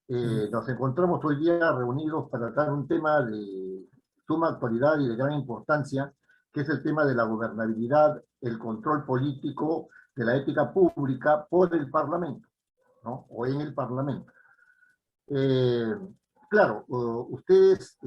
Nos encontramos hoy día reunidos para tratar un tema de suma actualidad y de gran importancia, que es el tema de la gobernabilidad, el control político de la ética pública por el Parlamento, ¿no? O en el Parlamento. Eh, claro, ustedes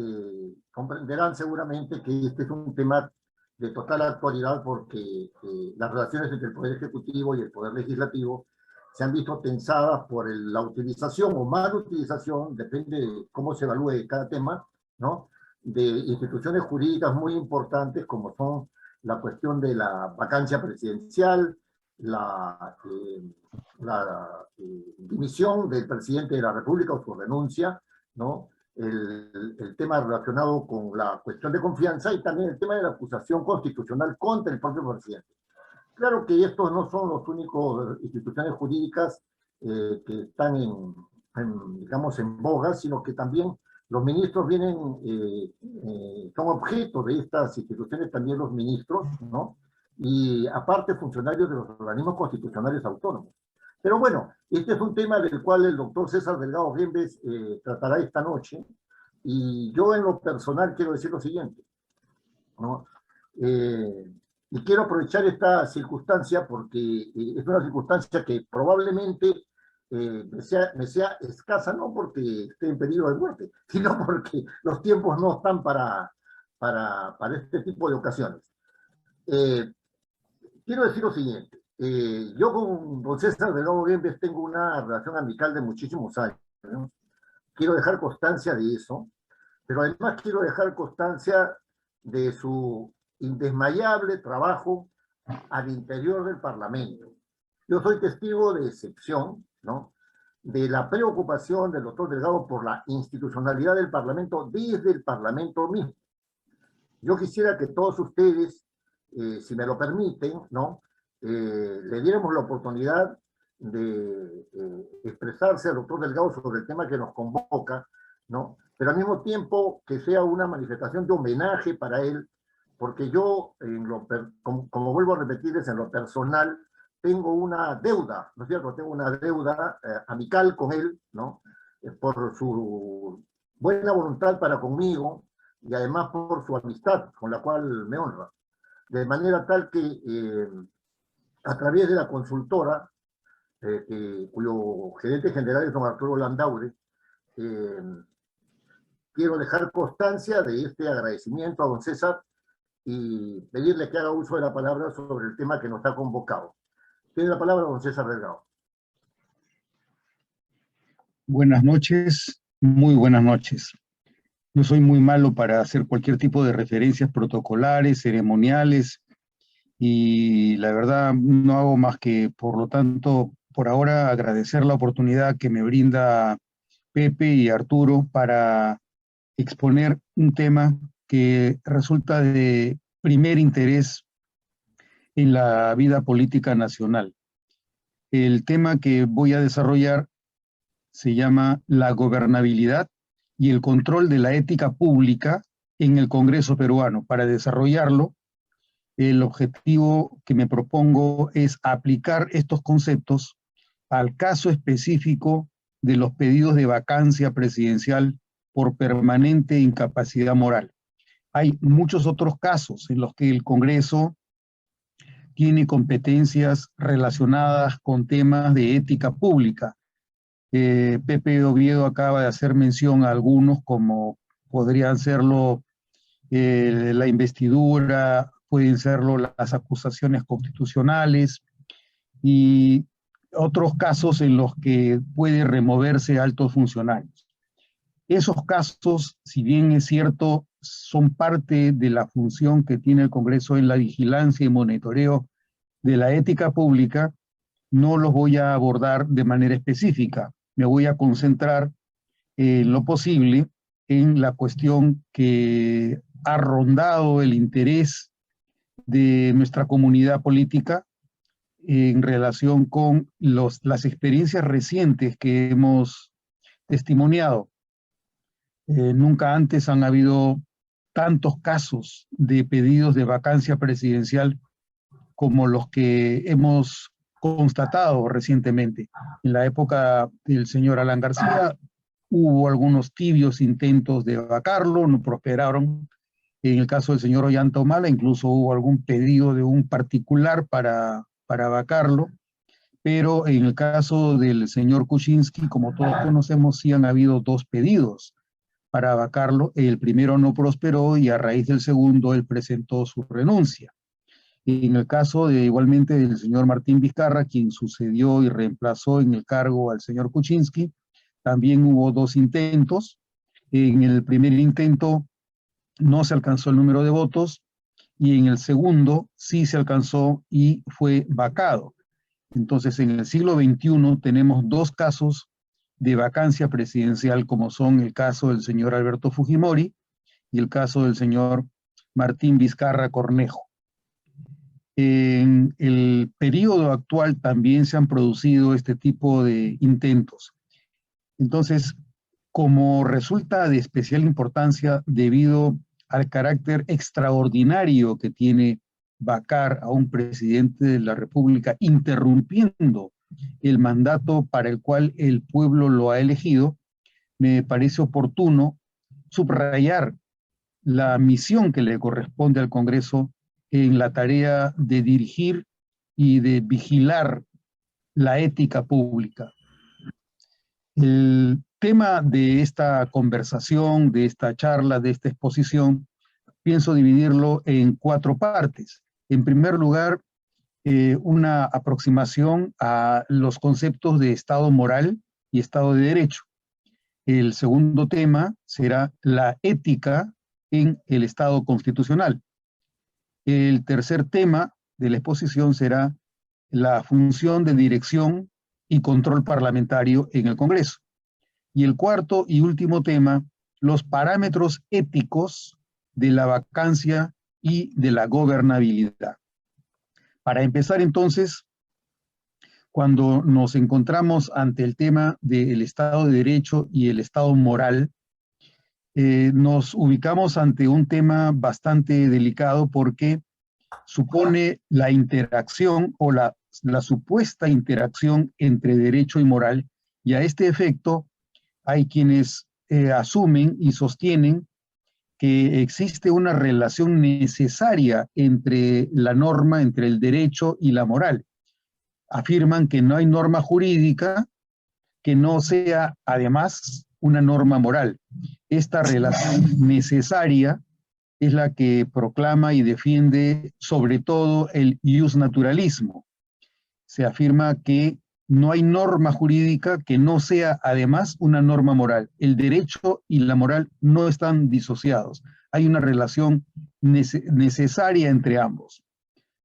comprenderán seguramente que este es un tema de total actualidad porque las relaciones entre el Poder Ejecutivo y el Poder Legislativo se han visto tensadas por la utilización o mala utilización, depende de cómo se evalúe cada tema, ¿no? De instituciones jurídicas muy importantes como son la cuestión de la vacancia presidencial, la dimisión del presidente de la República o su renuncia, ¿no? El tema relacionado con la cuestión de confianza y también el tema de la acusación constitucional contra el propio presidente. Claro que estos no son los únicos instituciones jurídicas que están digamos, en boga, sino que también los ministros son objeto de estas instituciones también los ministros, ¿no? Y aparte funcionarios de los organismos constitucionales autónomos. Pero bueno, este es un tema del cual el doctor César Delgado Gembes tratará esta noche, y yo en lo personal quiero decir lo siguiente, ¿no? Y quiero aprovechar esta circunstancia porque es una circunstancia que probablemente me sea escasa, no porque esté en peligro de muerte, sino porque los tiempos no están para este tipo de ocasiones. Eh, Quiero decir lo siguiente, yo con don César Delgado Gembes tengo una relación amical de muchísimos años, ¿no? Quiero dejar constancia de eso, pero además quiero dejar constancia de su indesmayable trabajo al interior del Parlamento. Yo soy testigo de excepción, ¿no? De la preocupación del doctor Delgado por la institucionalidad del Parlamento desde el Parlamento mismo. Yo quisiera que todos ustedes, si me lo permiten, ¿no? Le diéramos la oportunidad de expresarse al doctor Delgado sobre el tema que nos convoca, ¿no? Pero al mismo tiempo que sea una manifestación de homenaje para él, porque yo, como vuelvo a repetirles, en lo personal, tengo una deuda, ¿no es cierto? Tengo una deuda amical con él, ¿no? Por su buena voluntad para conmigo y además por su amistad, con la cual me honra. De manera tal que a través de la consultora, cuyo gerente general es don Arturo Landaure, eh, quiero dejar constancia de este agradecimiento a don César y pedirle que haga uso de la palabra sobre el tema que nos ha convocado. Tiene la palabra don César Delgado. Buenas noches, muy buenas noches. Yo soy muy malo para hacer cualquier tipo de referencias protocolares, ceremoniales, y la verdad no hago más que, por lo tanto, por ahora agradecer la oportunidad que me brinda Pepe y Arturo para exponer un tema que resulta de primer interés en la vida política nacional. El tema que voy a desarrollar se llama la gobernabilidad y el control de la ética pública en el Congreso peruano. Para desarrollarlo, el objetivo que me propongo es aplicar estos conceptos al caso específico de los pedidos de vacancia presidencial por permanente incapacidad moral. Hay muchos otros casos en los que el Congreso tiene competencias relacionadas con temas de ética pública. Pepe Oviedo acaba de hacer mención a algunos, como podrían serlo la investidura, pueden serlo las acusaciones constitucionales y otros casos en los que puede removerse altos funcionarios. Esos casos, si bien es cierto, son parte de la función que tiene el Congreso en la vigilancia y monitoreo de la ética pública, no los voy a abordar de manera específica. Me voy a concentrar en lo posible en la cuestión que ha rondado el interés de nuestra comunidad política en relación con las experiencias recientes que hemos testimoniado. Nunca antes han habido tantos casos de pedidos de vacancia presidencial como los que hemos constatado recientemente. En la época del señor Alan García hubo algunos tibios intentos de vacarlo, no prosperaron. En el caso del señor Ollanta Humala, incluso hubo algún pedido de un particular para vacarlo, pero en el caso del señor Kuczynski, como todos conocemos, sí han habido dos pedidos para vacarlo. El primero no prosperó y a raíz del segundo él presentó su renuncia. En el caso de igualmente del señor Martín Vizcarra, quien sucedió y reemplazó en el cargo al señor Kuczynski, también hubo dos intentos. En el primer intento no se alcanzó el número de votos y en el segundo sí se alcanzó y fue vacado. Entonces, en el siglo XXI tenemos dos casos de vacancia presidencial, como son el caso del señor Alberto Fujimori y el caso del señor Martín Vizcarra Cornejo. En el periodo actual también se han producido este tipo de intentos. Entonces, como resulta de especial importancia debido al carácter extraordinario que tiene vacar a un presidente de la República, interrumpiendo el mandato para el cual el pueblo lo ha elegido, me parece oportuno subrayar la misión que le corresponde al Congreso en la tarea de dirigir y de vigilar la ética pública. El tema de esta conversación, de esta charla, de esta exposición, pienso dividirlo en cuatro partes. En primer lugar, una aproximación a los conceptos de Estado moral y Estado de Derecho. El segundo tema será la ética en el Estado constitucional. El tercer tema de la exposición será la función de dirección y control parlamentario en el Congreso. Y el cuarto y último tema, los parámetros éticos de la vacancia y de la gobernabilidad. Para empezar entonces, cuando nos encontramos ante el tema del Estado de Derecho y el Estado moral, nos ubicamos ante un tema bastante delicado porque supone la interacción o la supuesta interacción entre derecho y moral, y a este efecto hay quienes asumen y sostienen que existe una relación necesaria entre la norma, entre el derecho y la moral. Afirman que no hay norma jurídica que no sea además una norma moral. Esta relación necesaria es la que proclama y defiende sobre todo el iusnaturalismo. Se afirma que no hay norma jurídica que no sea además una norma moral. El derecho y la moral no están disociados. Hay una relación necesaria entre ambos.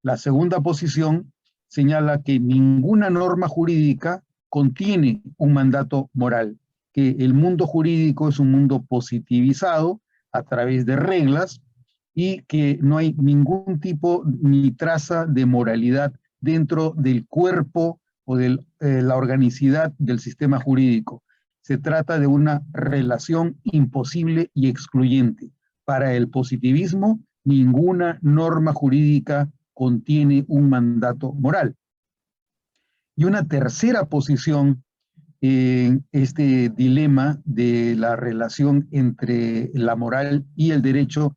La segunda posición señala que ninguna norma jurídica contiene un mandato moral, que el mundo jurídico es un mundo positivizado a través de reglas y que no hay ningún tipo ni traza de moralidad dentro del cuerpo o de la organicidad del sistema jurídico. Se trata de una relación imposible y excluyente. Para el positivismo, ninguna norma jurídica contiene un mandato moral. Y una tercera posición en este dilema de la relación entre la moral y el derecho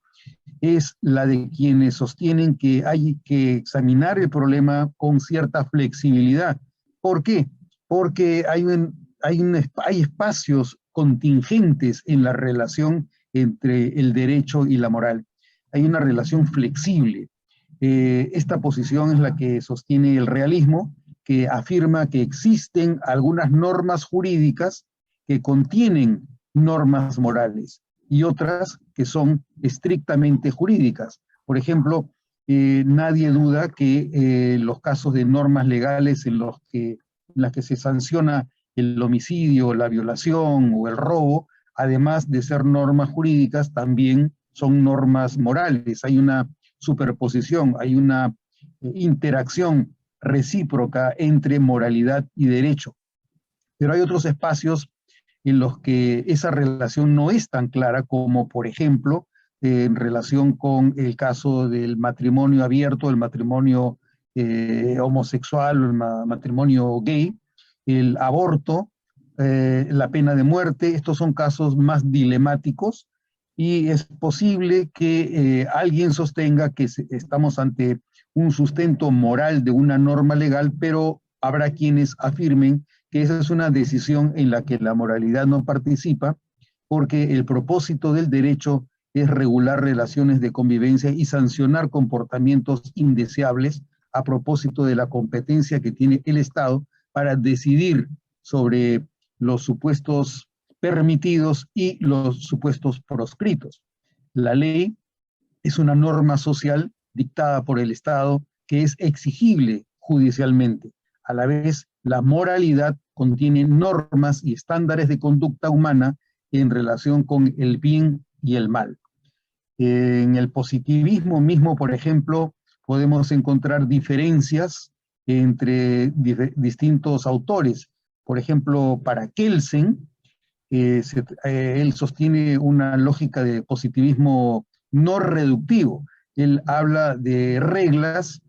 es la de quienes sostienen que hay que examinar el problema con cierta flexibilidad. ¿Por qué? Porque hay espacios contingentes en la relación entre el derecho y la moral. Hay una relación flexible. Esta posición es la que sostiene el realismo, que afirma que existen algunas normas jurídicas que contienen normas morales y otras que son estrictamente jurídicas. Por ejemplo, nadie duda que los casos de normas legales en las que se sanciona el homicidio, la violación o el robo, además de ser normas jurídicas, también son normas morales. Hay una superposición, hay una interacción recíproca entre moralidad y derecho. Pero hay otros espacios en los que esa relación no es tan clara, como por ejemplo en relación con el caso del matrimonio abierto, el matrimonio homosexual, el matrimonio gay, el aborto la pena de muerte. Estos son casos más dilemáticos y es posible que alguien sostenga que estamos ante un sustento moral de una norma legal, pero habrá quienes afirmen que esa es una decisión en la que la moralidad no participa, porque el propósito del derecho es regular relaciones de convivencia y sancionar comportamientos indeseables a propósito de la competencia que tiene el Estado para decidir sobre los supuestos permitidos y los supuestos proscritos. La ley es una norma social dictada por el Estado que es exigible judicialmente. A la vez, la moralidad contiene normas y estándares de conducta humana en relación con el bien y el mal. En el positivismo mismo, por ejemplo, podemos encontrar diferencias entre distintos autores. Por ejemplo, para Kelsen, él sostiene una lógica de positivismo no reductivo. Él habla de reglas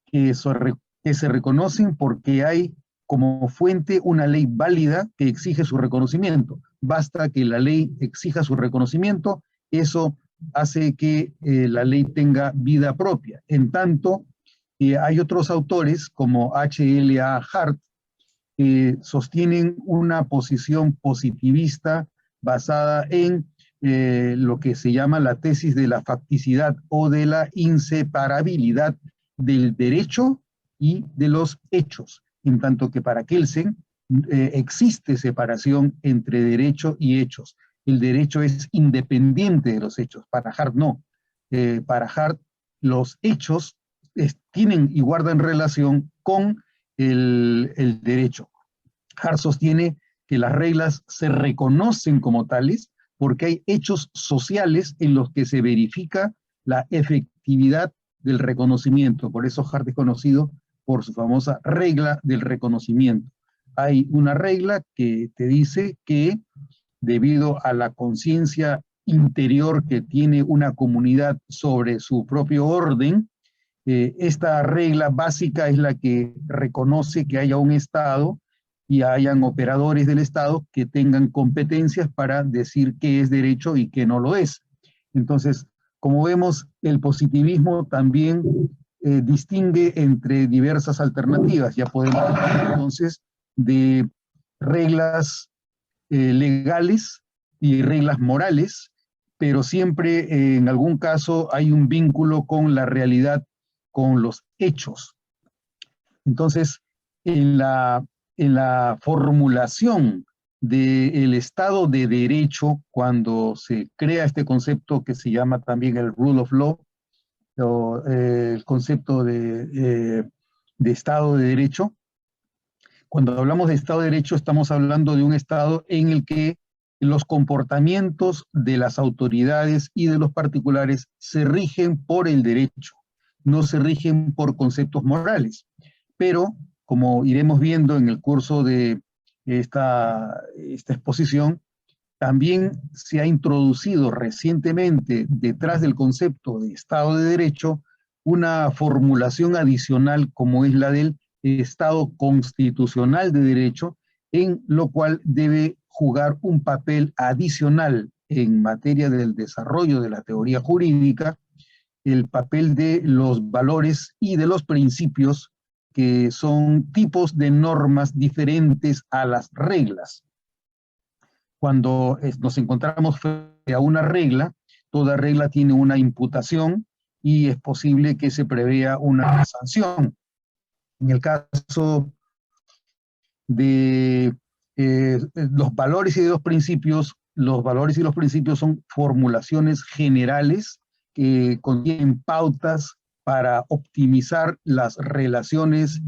que se reconocen porque hay como fuente una ley válida que exige su reconocimiento. Basta que la ley exija su reconocimiento, eso hace que la ley tenga vida propia. En tanto, hay otros autores como H.L.A. Hart que sostienen una posición positivista basada en lo que se llama la tesis de la facticidad o de la inseparabilidad del derecho y de los hechos, en tanto que para Kelsen existe separación entre derecho y hechos. El derecho es independiente de los hechos, para Hart no. Para Hart los hechos tienen y guardan relación con el derecho. Hart sostiene que las reglas se reconocen como tales porque hay hechos sociales en los que se verifica la efectividad del reconocimiento. Por eso Hart es conocido por su famosa regla del reconocimiento. Hay una regla que te dice que debido a la conciencia interior que tiene una comunidad sobre su propio orden, esta regla básica es la que reconoce que haya un Estado y hayan operadores del Estado que tengan competencias para decir qué es derecho y qué no lo es. Entonces, como vemos, el positivismo también distingue entre diversas alternativas. Ya podemos hablar entonces de reglas legales y reglas morales, pero siempre en algún caso hay un vínculo con la realidad, con los hechos. Entonces, en la formulación del Estado de Derecho, cuando se crea este concepto que se llama también el rule of law, o el concepto de Estado de Derecho, cuando hablamos de Estado de Derecho estamos hablando de un Estado en el que los comportamientos de las autoridades y de los particulares se rigen por el derecho, no se rigen por conceptos morales. Pero, como iremos viendo en el curso de esta exposición, también se ha introducido recientemente detrás del concepto de Estado de Derecho una formulación adicional como es la del Estado constitucional de derecho, en lo cual debe jugar un papel adicional en materia del desarrollo de la teoría jurídica, el papel de los valores y de los principios que son tipos de normas diferentes a las reglas. Cuando nos encontramos frente a una regla, toda regla tiene una imputación y es posible que se prevea una sanción. En el caso de los valores y de los principios son formulaciones generales que contienen pautas para optimizar las relaciones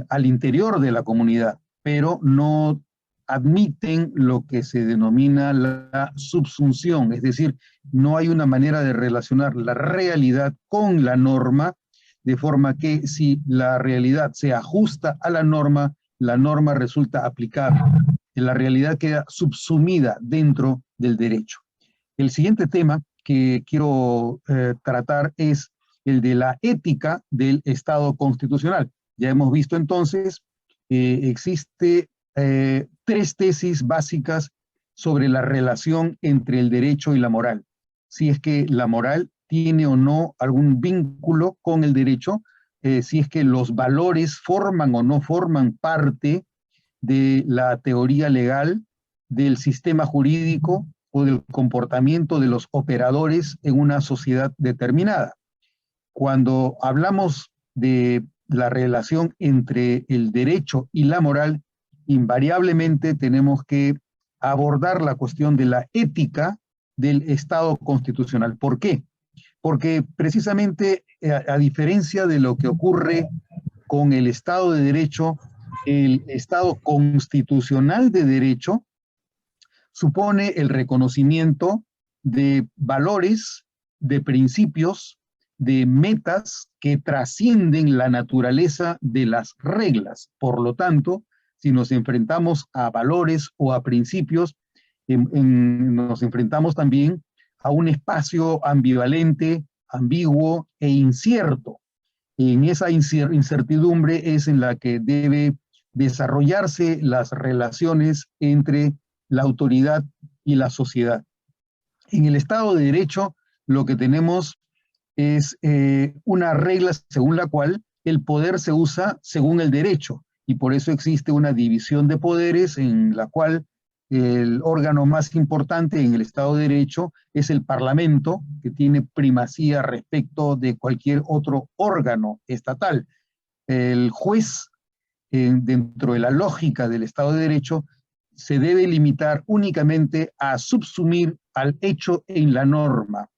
al interior de la comunidad, pero no admiten lo que se denomina la subsunción, es decir, no hay una manera de relacionar la realidad con la norma, de forma que si la realidad se ajusta a la norma resulta aplicable. La realidad queda subsumida dentro del derecho. El siguiente tema que quiero tratar es el de la ética del Estado constitucional. Ya hemos visto entonces, existe tres tesis básicas sobre la relación entre el derecho y la moral. Si es que la moral tiene o no algún vínculo con el derecho, si es que los valores forman o no forman parte de la teoría legal, del sistema jurídico o del comportamiento de los operadores en una sociedad determinada. Cuando hablamos de la relación entre el derecho y la moral, invariablemente tenemos que abordar la cuestión de la ética del Estado constitucional. ¿Por qué? Porque precisamente a diferencia de lo que ocurre con el Estado de Derecho, el Estado constitucional de derecho supone el reconocimiento de valores, de principios, de metas que trascienden la naturaleza de las reglas. Por lo tanto, si nos enfrentamos a valores o a principios, nos enfrentamos también a un espacio ambivalente, ambiguo e incierto. En esa incertidumbre es en la que debe desarrollarse las relaciones entre la autoridad y la sociedad. En el Estado de Derecho, lo que tenemos es una regla según la cual el poder se usa según el derecho, y por eso existe una división de poderes en la cual el órgano más importante en el Estado de Derecho es el Parlamento, que tiene primacía respecto de cualquier otro órgano estatal. El juez, dentro de la lógica del Estado de Derecho, se debe limitar únicamente a subsumir al hecho en la norma,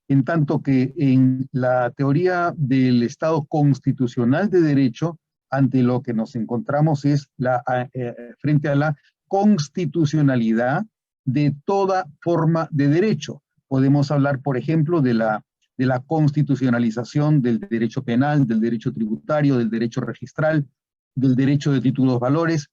en tanto que en la teoría del Estado constitucional de derecho, ante lo que nos encontramos es frente a la constitucionalidad de toda forma de derecho. Podemos hablar, por ejemplo, de la constitucionalización del derecho penal, del derecho tributario, del derecho registral, del derecho de títulos valores.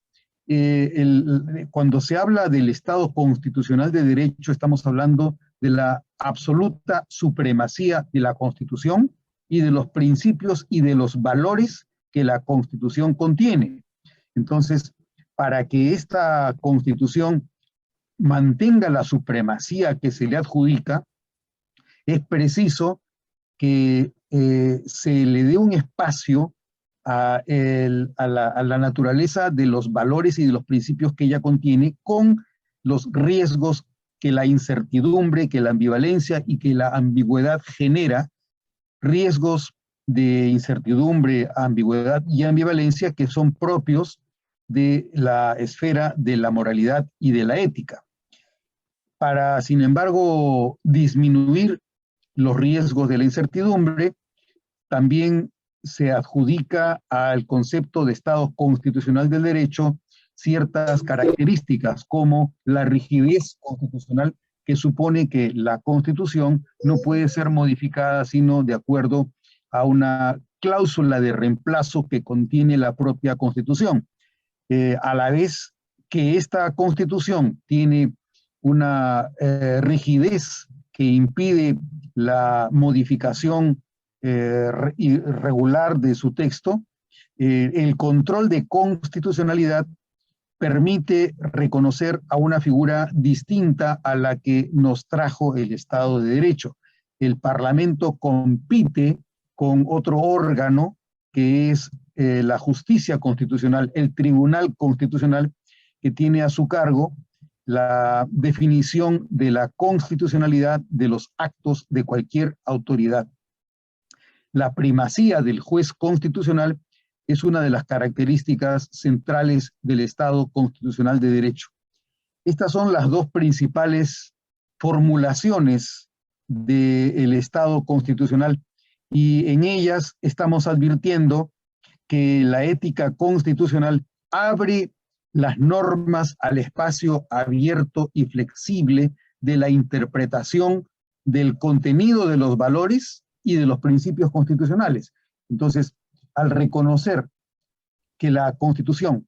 Cuando se habla del Estado constitucional de derecho, estamos hablando de la absoluta supremacía de la Constitución y de los principios y de los valores que la Constitución contiene. Entonces, para que esta Constitución mantenga la supremacía que se le adjudica, es preciso que se le dé un espacio a la naturaleza de los valores y de los principios que ella contiene, con los riesgos que la incertidumbre, que la ambivalencia y que la ambigüedad genera, riesgos de incertidumbre, ambigüedad y ambivalencia que son propios de la esfera de la moralidad y de la ética. Para, sin embargo, disminuir los riesgos de la incertidumbre, también se adjudica al concepto de Estado constitucional del derecho ciertas características, como la rigidez constitucional, que supone que la Constitución no puede ser modificada sino de acuerdo a una cláusula de reemplazo que contiene la propia Constitución. A la vez que esta Constitución tiene una rigidez que impide la modificación irregular de su texto, el control de constitucionalidad permite reconocer a una figura distinta a la que nos trajo el Estado de Derecho. El Parlamento compite con otro órgano que es la justicia constitucional, el Tribunal Constitucional, que tiene a su cargo la definición de la constitucionalidad de los actos de cualquier autoridad. La primacía del juez constitucional es una de las características centrales del Estado constitucional de derecho. Estas son las dos principales formulaciones del Estado constitucional, y en ellas estamos advirtiendo que la ética constitucional abre las normas al espacio abierto y flexible de la interpretación del contenido de los valores y de los principios constitucionales. Entonces, al reconocer que la Constitución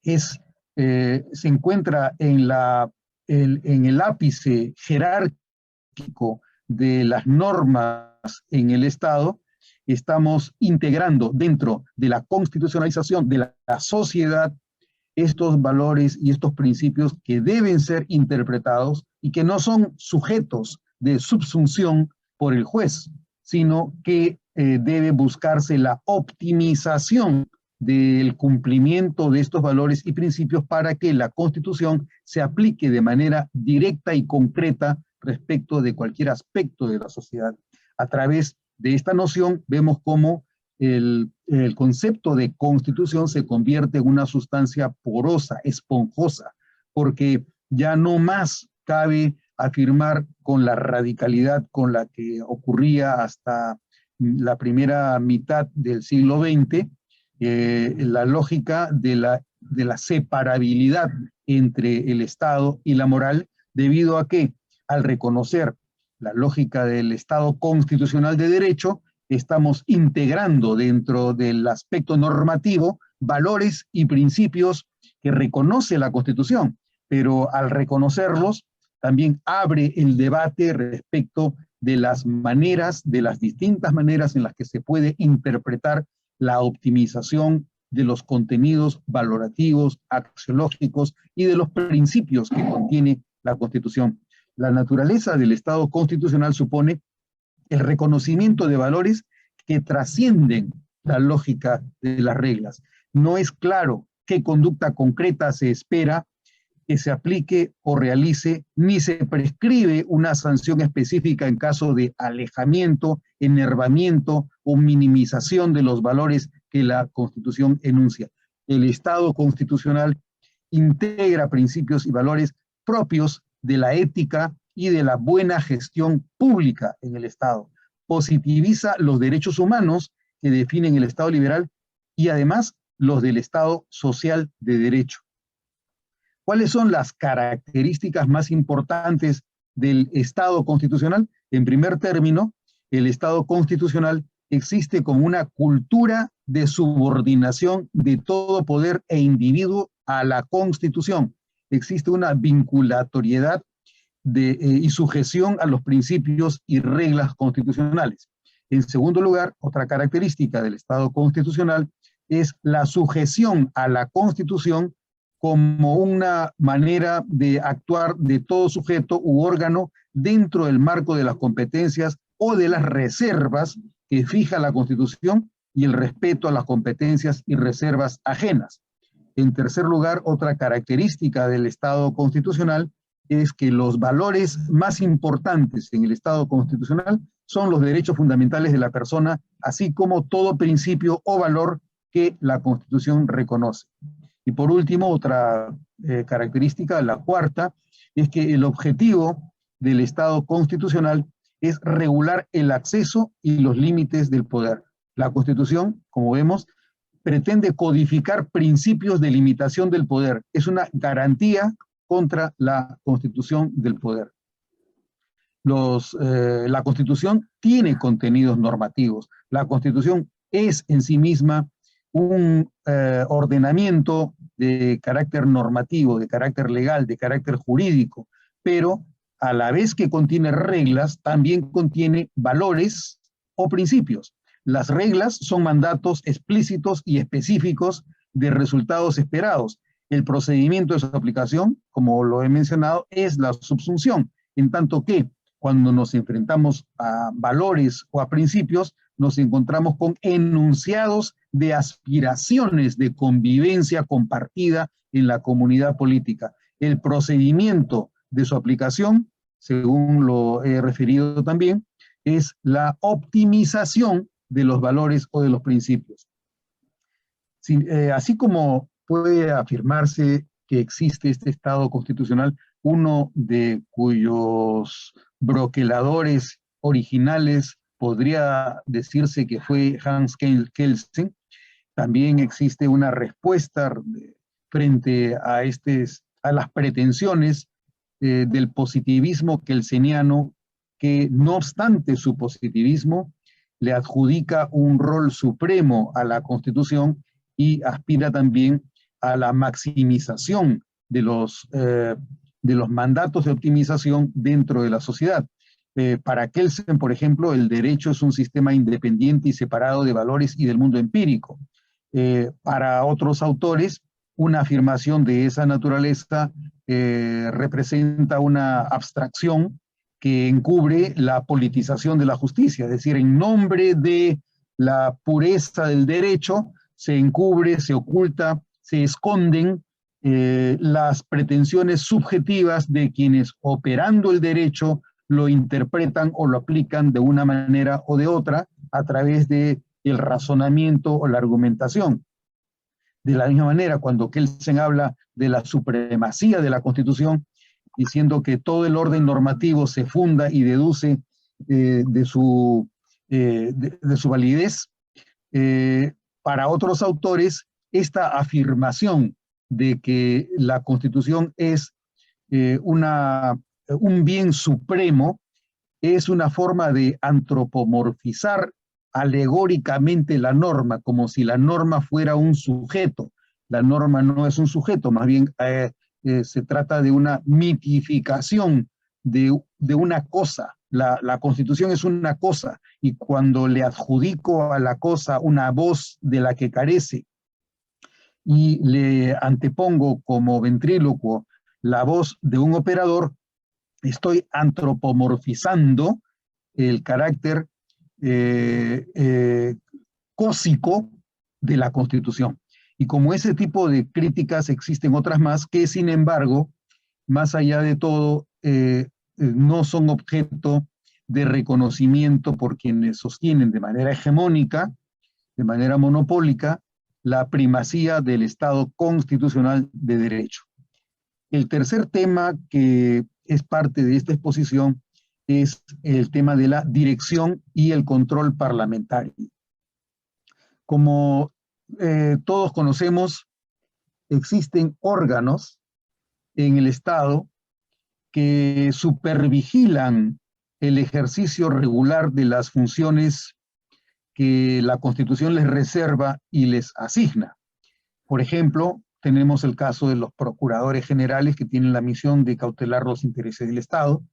se encuentra en el ápice jerárquico de las normas en el Estado, estamos integrando dentro de la constitucionalización de la sociedad estos valores y estos principios que deben ser interpretados y que no son sujetos de subsunción por el juez, sino que debe buscarse la optimización del cumplimiento de estos valores y principios para que la Constitución se aplique de manera directa y concreta respecto de cualquier aspecto de la sociedad. A través de esta noción vemos cómo el concepto de constitución se convierte en una sustancia porosa, esponjosa, porque ya no más cabe afirmar con la radicalidad con la que ocurría hasta la primera mitad del siglo XX, la lógica de la separabilidad entre el Estado y la moral, debido a que al reconocer la lógica del Estado constitucional de derecho, estamos integrando dentro del aspecto normativo valores y principios que reconoce la Constitución, pero al reconocerlos también abre el debate respecto de las maneras, de las distintas maneras en las que se puede interpretar la optimización de los contenidos valorativos, axiológicos y de los principios que contiene la Constitución. La naturaleza del Estado constitucional supone el reconocimiento de valores que trascienden la lógica de las reglas. No es claro qué conducta concreta se espera que se aplique o realice, ni se prescribe una sanción específica en caso de alejamiento, enervamiento o minimización de los valores que la Constitución enuncia. El Estado constitucional integra principios y valores propios de la ética y de la buena gestión pública en el Estado. Positiviza los derechos humanos que definen el Estado liberal y además los del Estado social de derecho. ¿Cuáles son las características más importantes del Estado constitucional? En primer término, el Estado constitucional existe como una cultura de subordinación de todo poder e individuo a la Constitución. Existe una vinculatoriedad y sujeción a los principios y reglas constitucionales. En segundo lugar, otra característica del Estado constitucional es la sujeción a la Constitución como una manera de actuar de todo sujeto u órgano dentro del marco de las competencias o de las reservas que fija la Constitución y el respeto a las competencias y reservas ajenas. En tercer lugar, otra característica del Estado constitucional es que los valores más importantes en el Estado constitucional son los derechos fundamentales de la persona, así como todo principio o valor que la Constitución reconoce. Y por último, otra característica, la cuarta, es que el objetivo del Estado constitucional es regular el acceso y los límites del poder. La Constitución, como vemos, pretende codificar principios de limitación del poder. Es una garantía contra la constitución del poder. La Constitución tiene contenidos normativos. La Constitución es en sí misma un ordenamiento de carácter normativo, de carácter legal, de carácter jurídico, pero a la vez que contiene reglas, también contiene valores o principios. Las reglas son mandatos explícitos y específicos de resultados esperados. El procedimiento de su aplicación, como lo he mencionado, es la subsunción, en tanto que cuando nos enfrentamos a valores o a principios, nos encontramos con enunciados de aspiraciones de convivencia compartida en la comunidad política. El procedimiento de su aplicación, según lo he referido también, es la optimización de los valores o de los principios. Así como puede afirmarse que existe este Estado constitucional, uno de cuyos broqueladores originales podría decirse que fue Hans Kelsen. También existe una respuesta frente a las pretensiones del positivismo kelseniano, que no obstante su positivismo, le adjudica un rol supremo a la Constitución y aspira también a la maximización de los mandatos de optimización dentro de la sociedad. Para Kelsen, por ejemplo, el derecho es un sistema independiente y separado de valores y del mundo empírico. Para otros autores, una afirmación de esa naturaleza representa una abstracción que encubre la politización de la justicia, es decir, en nombre de la pureza del derecho se encubre, se oculta, se esconden las pretensiones subjetivas de quienes operando el derecho lo interpretan o lo aplican de una manera o de otra a través de el razonamiento o la argumentación. De la misma manera, cuando Kelsen habla de la supremacía de la Constitución, diciendo que todo el orden normativo se funda y deduce de su validez, para otros autores, esta afirmación de que la Constitución es un bien supremo es una forma de antropomorfizar alegóricamente la norma, como si la norma fuera un sujeto. La norma no es un sujeto, más bien se trata de una mitificación de una cosa. La Constitución es una cosa, y cuando le adjudico a la cosa una voz de la que carece y le antepongo como ventrílocuo la voz de un operador, estoy antropomorfizando el carácter cósico de la Constitución. Y como ese tipo de críticas existen otras más que, sin embargo, más allá de todo, no son objeto de reconocimiento por quienes sostienen de manera hegemónica, de manera monopólica, la primacía del Estado constitucional de derecho. El tercer tema que es parte de esta exposición es el tema de la dirección y el control parlamentario. Como todos conocemos, existen órganos en el Estado que supervigilan el ejercicio regular de las funciones que la Constitución les reserva y les asigna. Por ejemplo, tenemos el caso de los procuradores generales que tienen la misión de cautelar los intereses del Estado.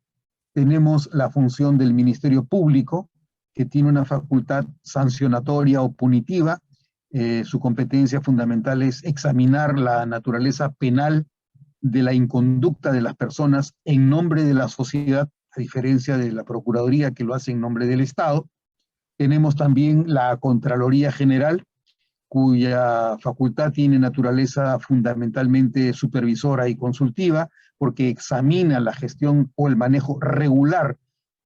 Tenemos la función del Ministerio Público, que tiene una facultad sancionatoria o punitiva. Su competencia fundamental es examinar la naturaleza penal de la inconducta de las personas en nombre de la sociedad, a diferencia de la Procuraduría, que lo hace en nombre del Estado. Tenemos también la Contraloría General, cuya facultad tiene naturaleza fundamentalmente supervisora y consultiva, porque examina la gestión o el manejo regular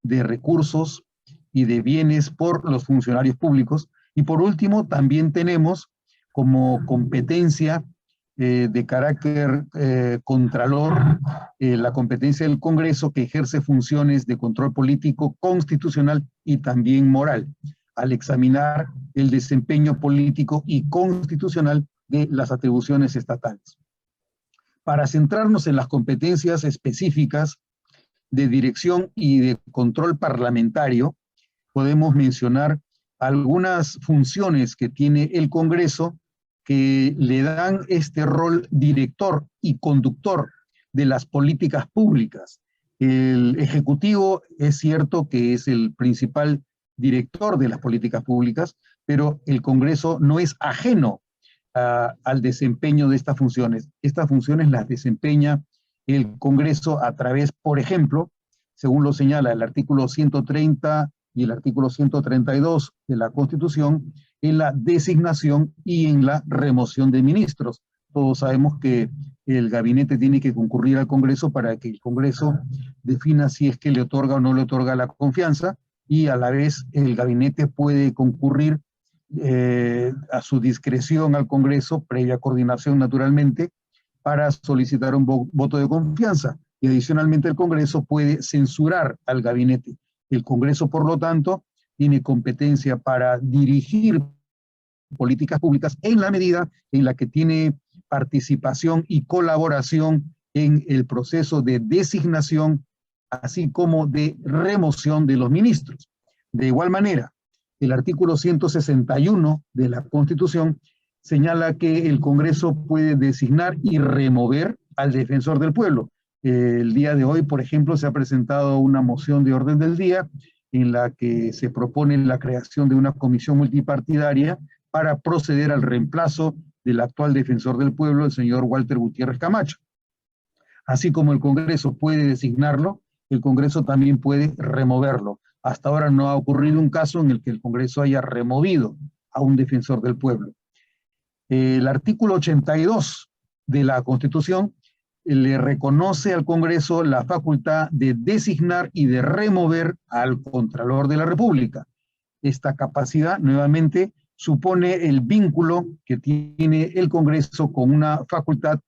de recursos y de bienes por los funcionarios públicos. Y por último, también tenemos como competencia de carácter contralor la competencia del Congreso, que ejerce funciones de control político, constitucional y también moral, al examinar el desempeño político y constitucional de las atribuciones estatales. Para centrarnos en las competencias específicas de dirección y de control parlamentario, podemos mencionar algunas funciones que tiene el Congreso que le dan este rol director y conductor de las políticas públicas. El Ejecutivo es cierto que es el principal director de las políticas públicas, pero el Congreso no es ajeno al desempeño de estas funciones. Estas funciones las desempeña el Congreso a través, por ejemplo, según lo señala el artículo 130 y el artículo 132 de la Constitución, en la designación y en la remoción de ministros. Todos sabemos que el gabinete tiene que concurrir al Congreso para que el Congreso defina si es que le otorga o no le otorga la confianza, y a la vez el gabinete puede concurrir a su discreción al Congreso, previa coordinación naturalmente, para solicitar un voto de confianza. Y adicionalmente el Congreso puede censurar al gabinete. El Congreso, por lo tanto, tiene competencia para dirigir políticas públicas en la medida en la que tiene participación y colaboración en el proceso de designación, así como de remoción de los ministros. De igual manera, el artículo 161 de la Constitución señala que el Congreso puede designar y remover al defensor del pueblo. El día de hoy, por ejemplo, se ha presentado una moción de orden del día en la que se propone la creación de una comisión multipartidaria para proceder al reemplazo del actual defensor del pueblo, el señor Walter Gutiérrez Camacho. Así como el Congreso puede designarlo, el Congreso también puede removerlo. Hasta ahora no ha ocurrido un caso en el que el Congreso haya removido a un defensor del pueblo. El artículo 82 de la Constitución le reconoce al Congreso la facultad de designar y de remover al Contralor de la República. Esta capacidad, nuevamente, supone el vínculo que tiene el Congreso con una facultad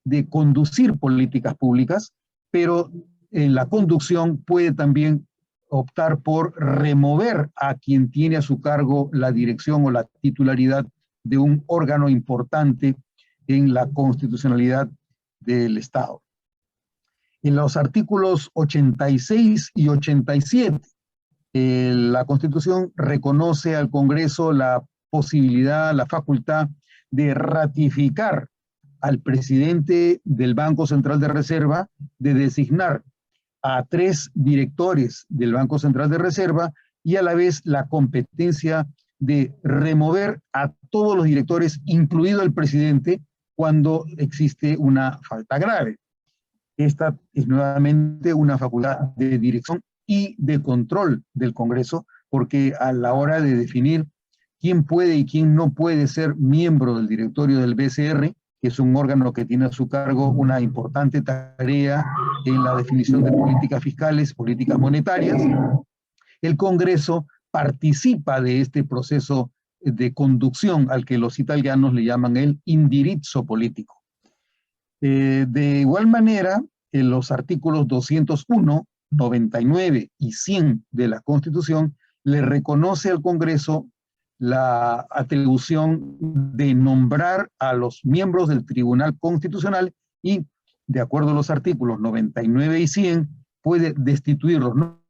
de conducir políticas públicas, pero en la conducción puede también optar por remover a quien tiene a su cargo la dirección o la titularidad de un órgano importante en la constitucionalidad del Estado. En los artículos 86 y 87, la Constitución reconoce al Congreso la posibilidad, la facultad de ratificar al presidente del Banco Central de Reserva, de designar a 3 directores del Banco Central de Reserva y a la vez la competencia de remover a todos los directores, incluido el presidente, cuando existe una falta grave. Esta es nuevamente una facultad de dirección y de control del Congreso, porque a la hora de definir quién puede y quién no puede ser miembro del directorio del BCR, que es un órgano que tiene a su cargo una importante tarea en la definición de políticas fiscales, políticas monetarias, el Congreso participa de este proceso de conducción al que los italianos le llaman el indirizzo político. De igual manera, en los artículos 201, 99 y 100 de la Constitución le reconoce al Congreso la atribución de nombrar a los miembros del Tribunal Constitucional y, de acuerdo a los artículos 99 y 100, puede destituirlos. No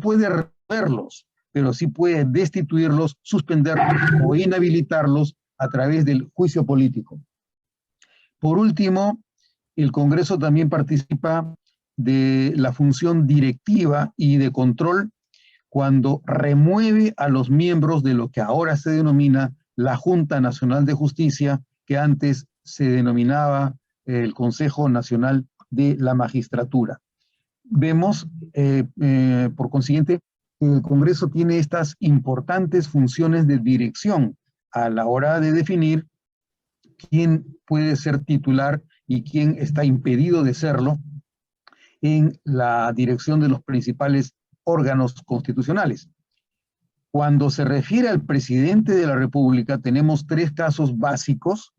puede removerlos, pero sí puede destituirlos, suspenderlos o inhabilitarlos a través del juicio político. Por último, el Congreso también participa de la función directiva y de control cuando remueve a los miembros de lo que ahora se denomina la Junta Nacional de Justicia, que antes se denominaba el Consejo Nacional de la Magistratura. Vemos, por consiguiente, que el Congreso tiene estas importantes funciones de dirección a la hora de definir quién puede ser titular y quién está impedido de serlo en la dirección de los principales órganos constitucionales. Cuando se refiere al presidente de la República, tenemos 3 casos básicos,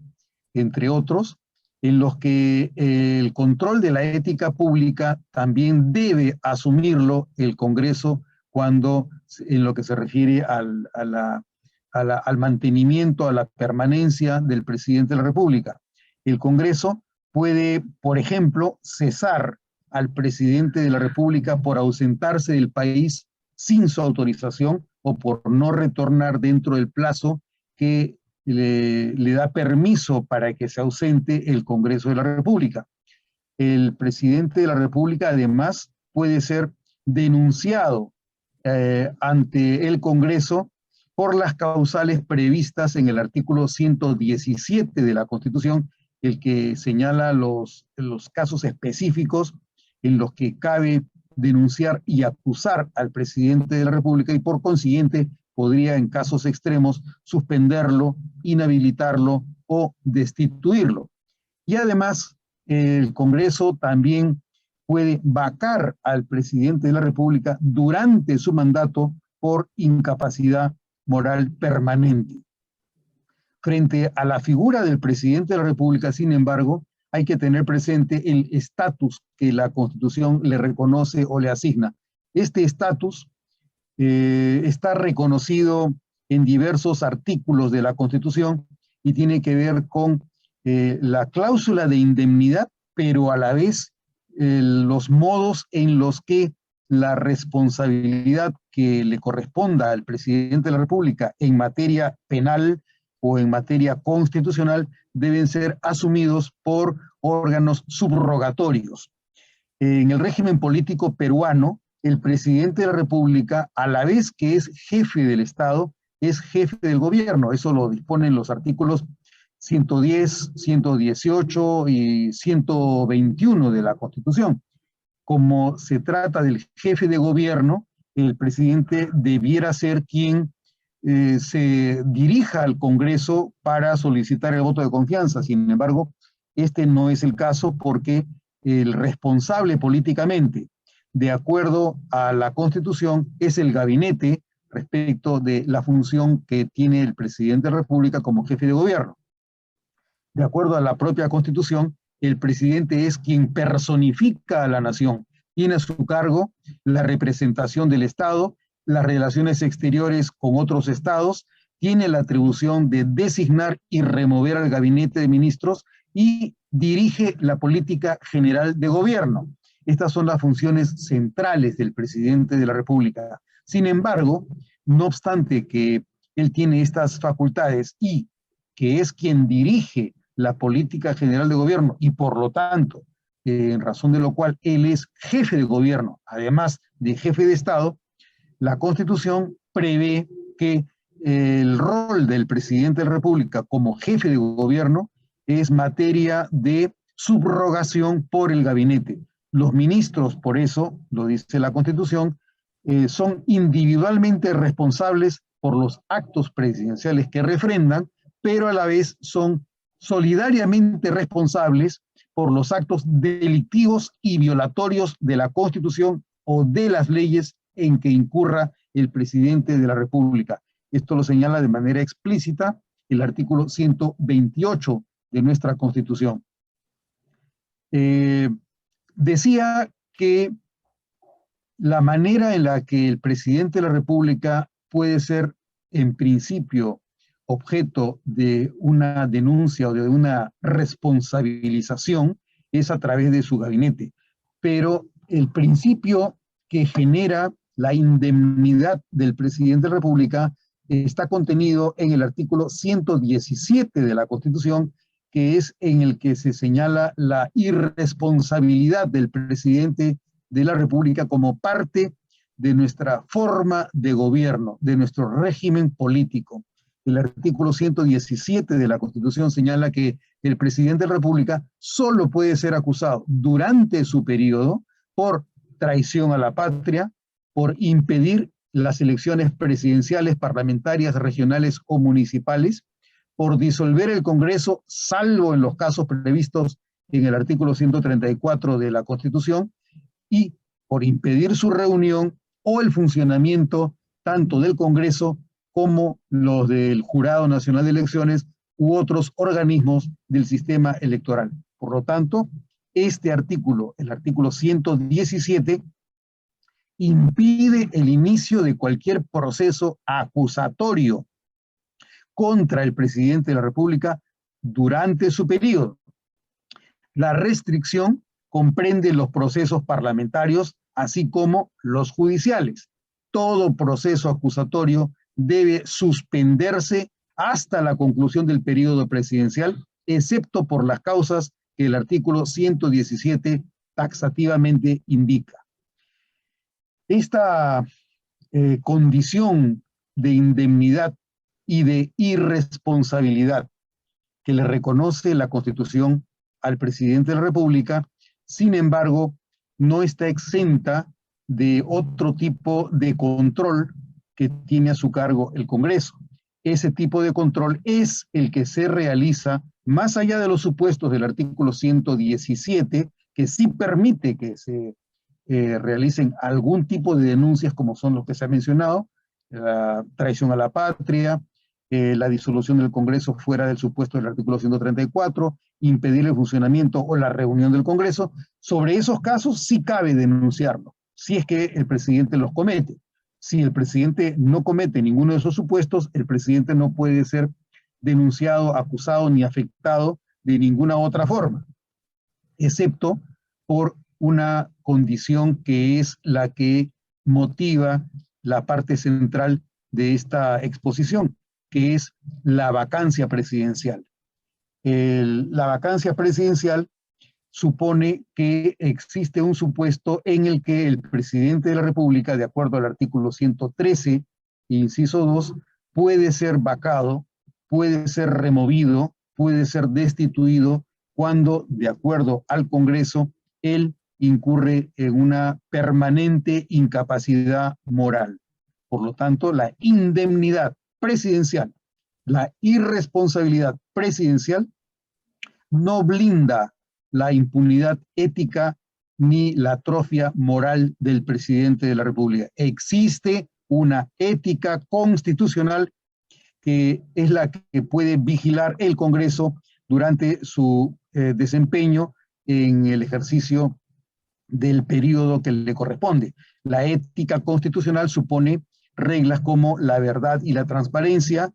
entre otros, en los que el control de la ética pública también debe asumirlo el Congreso cuando, en lo que se refiere al mantenimiento, a la permanencia del presidente de la República. El Congreso puede, por ejemplo, cesar al presidente de la República por ausentarse del país sin su autorización o por no retornar dentro del plazo que le da permiso para que se ausente el Congreso de la República. El presidente de la República además puede ser denunciado ante el Congreso por las causales previstas en el artículo 117 de la Constitución, el que señala los casos específicos en los que cabe denunciar y acusar al presidente de la República y por consiguiente podría en casos extremos suspenderlo, inhabilitarlo o destituirlo. Y además el Congreso también puede vacar al presidente de la República durante su mandato por incapacidad moral permanente. Frente a la figura del presidente de la República, sin embargo, hay que tener presente el estatus que la Constitución le reconoce o le asigna. Este estatus está reconocido en diversos artículos de la Constitución y tiene que ver con la cláusula de indemnidad, pero a la vez los modos en los que la responsabilidad que le corresponda al presidente de la República en materia penal o en materia constitucional deben ser asumidos por órganos subrogatorios. En el régimen político peruano, el presidente de la República, a la vez que es jefe del Estado, es jefe del gobierno. Eso lo disponen los artículos 110, 118 y 121 de la Constitución. Como se trata del jefe de gobierno, el presidente debiera ser quien se dirija al Congreso para solicitar el voto de confianza. Sin embargo, este no es el caso porque el responsable políticamente, de acuerdo a la Constitución, es el gabinete respecto de la función que tiene el presidente de la República como jefe de gobierno. De acuerdo a la propia Constitución, el presidente es quien personifica a la nación. Tiene a su cargo la representación del Estado, las relaciones exteriores con otros estados, tiene la atribución de designar y remover al gabinete de ministros y dirige la política general de gobierno. Estas son las funciones centrales del presidente de la República. Sin embargo, no obstante que él tiene estas facultades y que es quien dirige la política general de gobierno y por lo tanto, en razón de lo cual él es jefe de gobierno, además de jefe de Estado, la Constitución prevé que el rol del presidente de la República como jefe de gobierno es materia de subrogación por el gabinete. Los ministros, por eso, lo dice la Constitución, son individualmente responsables por los actos presidenciales que refrendan, pero a la vez son solidariamente responsables por los actos delictivos y violatorios de la Constitución o de las leyes en que incurra el presidente de la República. Esto lo señala de manera explícita el artículo 128 de nuestra Constitución. Decía que la manera en la que el presidente de la República puede ser, en principio, objeto de una denuncia o de una responsabilización es a través de su gabinete. Pero el principio que genera la indemnidad del presidente de la República está contenido en el artículo 117 de la Constitución, que es en el que se señala la irresponsabilidad del presidente de la República como parte de nuestra forma de gobierno, de nuestro régimen político. El artículo 117 de la Constitución señala que el presidente de la República solo puede ser acusado durante su periodo por traición a la patria, por impedir las elecciones presidenciales, parlamentarias, regionales o municipales, por disolver el Congreso, salvo en los casos previstos en el artículo 134 de la Constitución, y por impedir su reunión o el funcionamiento tanto del Congreso como los del Jurado Nacional de Elecciones u otros organismos del sistema electoral. Por lo tanto, este artículo, el artículo 117, impide el inicio de cualquier proceso acusatorio contra el presidente de la República durante su periodo. La restricción comprende los procesos parlamentarios, así como los judiciales. Todo proceso acusatorio debe suspenderse hasta la conclusión del periodo presidencial, excepto por las causas que el artículo 117 taxativamente indica. Esta condición de indemnidad y de irresponsabilidad que le reconoce la Constitución al presidente de la República, sin embargo, no está exenta de otro tipo de control que tiene a su cargo el Congreso. Ese tipo de control es el que se realiza más allá de los supuestos del artículo 117, que sí permite que se realicen algún tipo de denuncias como son los que se ha mencionado, la traición a la patria, la disolución del Congreso fuera del supuesto del artículo 134, impedir el funcionamiento o la reunión del Congreso. Sobre esos casos sí cabe denunciarlo, si es que el presidente los comete. Si el presidente no comete ninguno de esos supuestos, el presidente no puede ser denunciado, acusado ni afectado de ninguna otra forma, excepto por una condición que es la que motiva la parte central de esta exposición, que es la vacancia presidencial. La vacancia presidencial supone que existe un supuesto en el que el presidente de la República, de acuerdo al artículo 113, inciso 2, puede ser vacado, puede ser removido puede ser destituido cuando, de acuerdo al Congreso, él incurre en una permanente incapacidad moral. Por lo tanto, la indemnidad presidencial, la irresponsabilidad presidencial, no blinda la impunidad ética ni la atrofia moral del presidente de la República. Existe una ética constitucional que es la que puede vigilar el Congreso durante su desempeño en el ejercicio del periodo que le corresponde. La ética constitucional supone reglas como la verdad y la transparencia,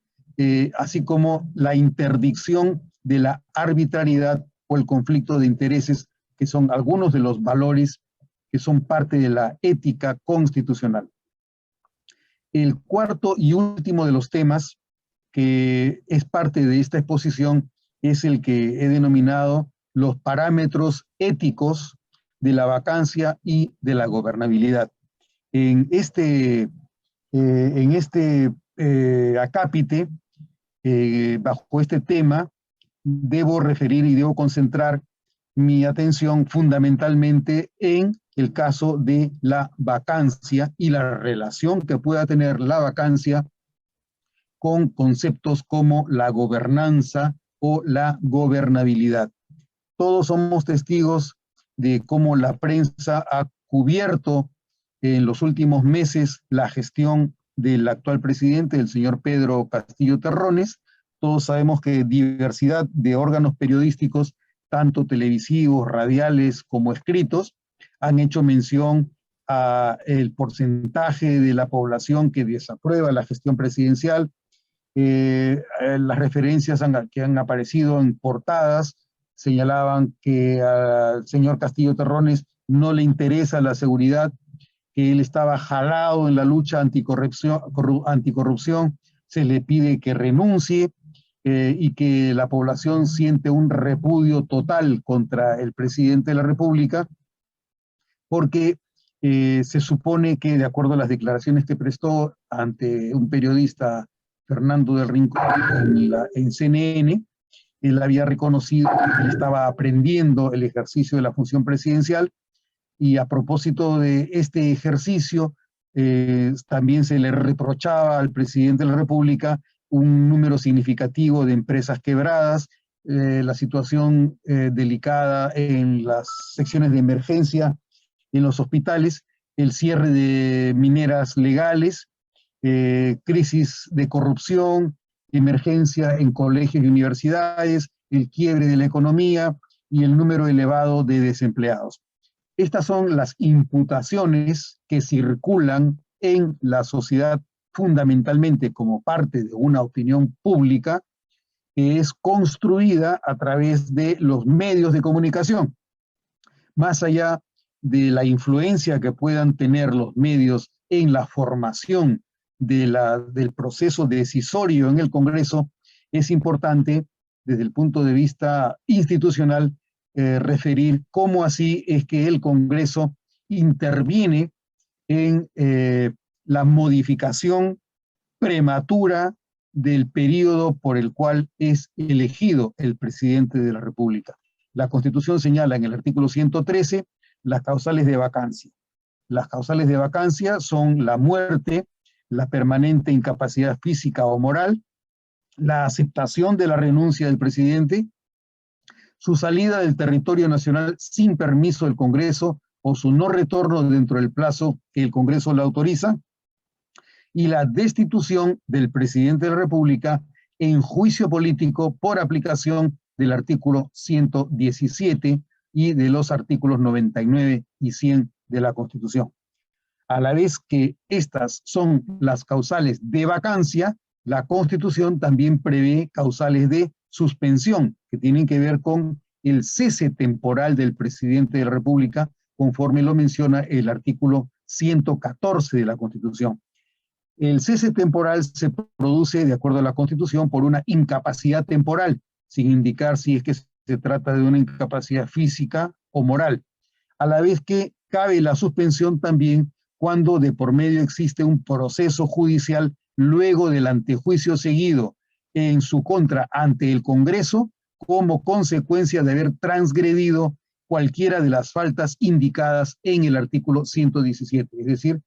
así como la interdicción de la arbitrariedad o el conflicto de intereses, que son algunos de los valores que son parte de la ética constitucional. El cuarto y último de los temas que es parte de esta exposición es el que he denominado los parámetros éticos de la vacancia y de la gobernabilidad. En este acápite, bajo este tema, debo referir y debo concentrar mi atención fundamentalmente en el caso de la vacancia y la relación que pueda tener la vacancia con conceptos como la gobernanza o la gobernabilidad. Todos somos testigos de cómo la prensa ha cubierto en los últimos meses la gestión del actual presidente, el señor Pedro Castillo Terrones. Todos sabemos que diversidad de órganos periodísticos, tanto televisivos, radiales como escritos, han hecho mención a el porcentaje de la población que desaprueba la gestión presidencial. Las referencias que han aparecido en portadas señalaban que al señor Castillo Terrones no le interesa la seguridad, que él estaba jalado en la lucha anticorrupción, se le pide que renuncie y que la población siente un repudio total contra el presidente de la República, porque se supone que, de acuerdo a las declaraciones que prestó ante un periodista, Fernando del Rincón, en CNN, él había reconocido que él estaba aprendiendo el ejercicio de la función presidencial, y a propósito de este ejercicio, también se le reprochaba al presidente de la República un número significativo de empresas quebradas, la situación delicada en las secciones de emergencia en los hospitales, el cierre de mineras legales, crisis de corrupción, emergencia en colegios y universidades, el quiebre de la economía y el número elevado de desempleados. Estas son las imputaciones que circulan en la sociedad fundamentalmente como parte de una opinión pública que es construida a través de los medios de comunicación. Más allá de la influencia que puedan tener los medios en la formación del proceso decisorio en el Congreso, es importante desde el punto de vista institucional referir cómo así es que el Congreso interviene en la modificación prematura del periodo por el cual es elegido el presidente de la República. La Constitución señala en el artículo 113 las causales de vacancia. Las causales de vacancia son la muerte, la permanente incapacidad física o moral, la aceptación de la renuncia del presidente, su salida del territorio nacional sin permiso del Congreso o su no retorno dentro del plazo que el Congreso le autoriza, y la destitución del presidente de la República en juicio político por aplicación del artículo 117 y de los artículos 99 y 100 de la Constitución. A la vez que estas son las causales de vacancia, la Constitución también prevé causales de suspensión, que tienen que ver con el cese temporal del presidente de la República, conforme lo menciona el artículo 114 de la Constitución. El cese temporal se produce, de acuerdo a la Constitución, por una incapacidad temporal, sin indicar si es que se trata de una incapacidad física o moral. A la vez que cabe la suspensión también cuando de por medio existe un proceso judicial luego del antejuicio seguido en su contra ante el Congreso como consecuencia de haber transgredido cualquiera de las faltas indicadas en el artículo 117, es decir,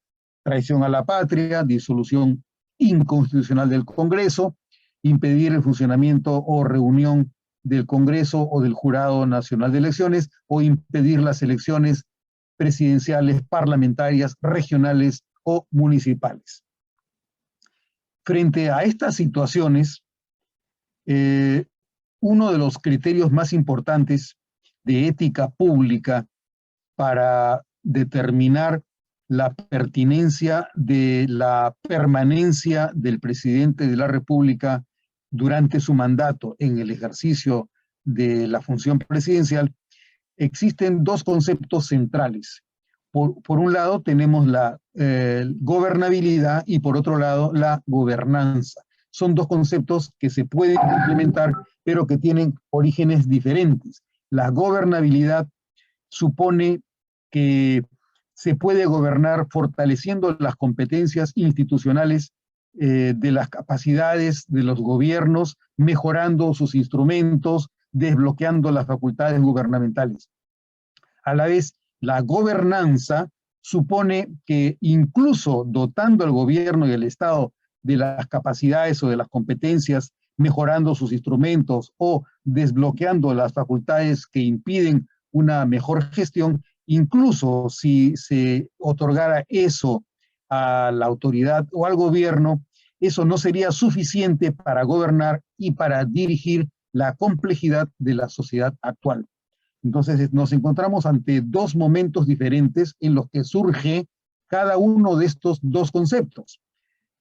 traición a la patria, disolución inconstitucional del Congreso, impedir el funcionamiento o reunión del Congreso o del Jurado Nacional de Elecciones, o impedir las elecciones presidenciales, parlamentarias, regionales o municipales. Frente a estas situaciones, uno de los criterios más importantes de ética pública para determinar la pertinencia de la permanencia del presidente de la República durante su mandato en el ejercicio de la función presidencial, existen dos conceptos centrales. Por un lado tenemos la gobernabilidad y por otro lado la gobernanza. Son dos conceptos que se pueden implementar, pero que tienen orígenes diferentes. La gobernabilidad supone que se puede gobernar fortaleciendo las competencias institucionales de las capacidades de los gobiernos, mejorando sus instrumentos, desbloqueando las facultades gubernamentales. A la vez, la gobernanza supone que incluso dotando al gobierno y al Estado de las capacidades o de las competencias, mejorando sus instrumentos o desbloqueando las facultades que impiden una mejor gestión, incluso si se otorgara eso a la autoridad o al gobierno, eso no sería suficiente para gobernar y para dirigir la complejidad de la sociedad actual. Entonces nos encontramos ante dos momentos diferentes en los que surge cada uno de estos dos conceptos.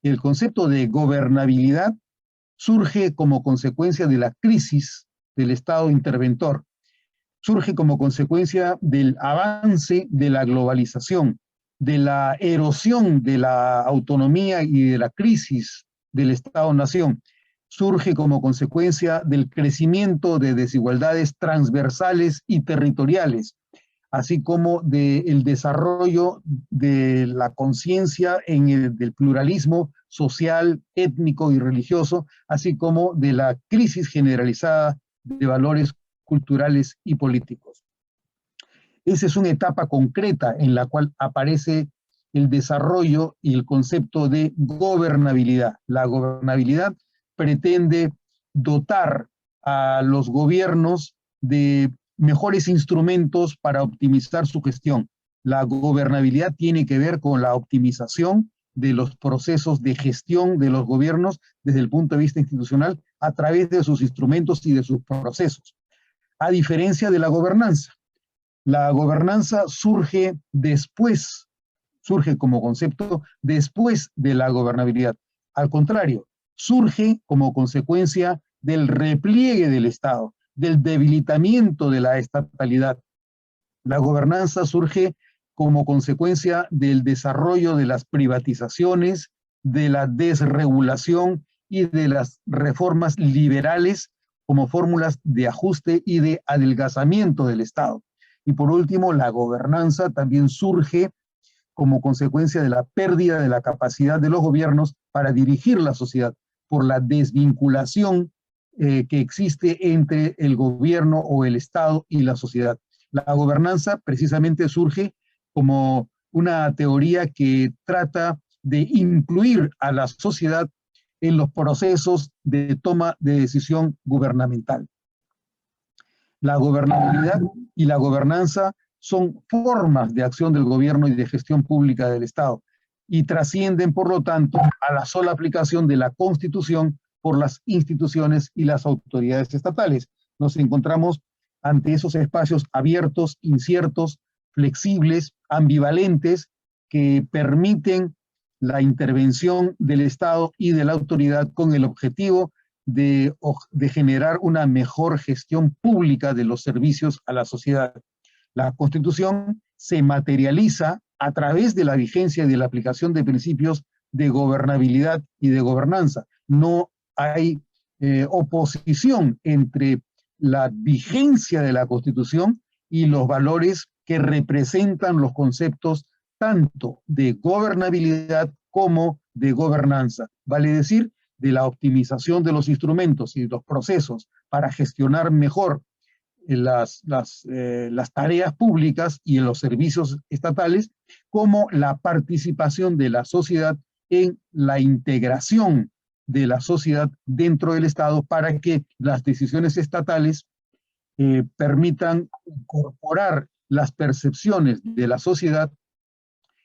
El concepto de gobernabilidad surge como consecuencia de la crisis del Estado interventor, surge como consecuencia del avance de la globalización, de la erosión de la autonomía y de la crisis del Estado-nación, surge como consecuencia del crecimiento de desigualdades transversales y territoriales, así como del desarrollo de la conciencia del pluralismo social, étnico y religioso, así como de la crisis generalizada de valores culturales y políticos. Esa es una etapa concreta en la cual aparece el desarrollo y el concepto de gobernabilidad. La gobernabilidad pretende dotar a los gobiernos de mejores instrumentos para optimizar su gestión. La gobernabilidad tiene que ver con la optimización de los procesos de gestión de los gobiernos desde el punto de vista institucional a través de sus instrumentos y de sus procesos. A diferencia de la gobernanza surge después, surge como concepto después de la gobernabilidad. Al contrario, surge como consecuencia del repliegue del Estado, del debilitamiento de la estatalidad. La gobernanza surge como consecuencia del desarrollo de las privatizaciones, de la desregulación y de las reformas liberales como fórmulas de ajuste y de adelgazamiento del Estado. Y por último, la gobernanza también surge como consecuencia de la pérdida de la capacidad de los gobiernos para dirigir la sociedad por la desvinculación que existe entre el gobierno o el Estado y la sociedad. La gobernanza precisamente surge como una teoría que trata de incluir a la sociedad en los procesos de toma de decisión gubernamental. La gobernabilidad y la gobernanza son formas de acción del gobierno y de gestión pública del Estado y trascienden, por lo tanto, a la sola aplicación de la Constitución por las instituciones y las autoridades estatales. Nos encontramos ante esos espacios abiertos, inciertos, flexibles, ambivalentes, que permiten la intervención del Estado y de la autoridad con el objetivo de generar una mejor gestión pública de los servicios a la sociedad. La Constitución se materializa a través de la vigencia y de la aplicación de principios de gobernabilidad y de gobernanza. No hay oposición entre la vigencia de la Constitución y los valores que representan los conceptos tanto de gobernabilidad como de gobernanza. Vale decir de la optimización de los instrumentos y los procesos para gestionar mejor las tareas públicas y en los servicios estatales, como la participación de la sociedad en la integración de la sociedad dentro del Estado para que las decisiones estatales permitan incorporar las percepciones de la sociedad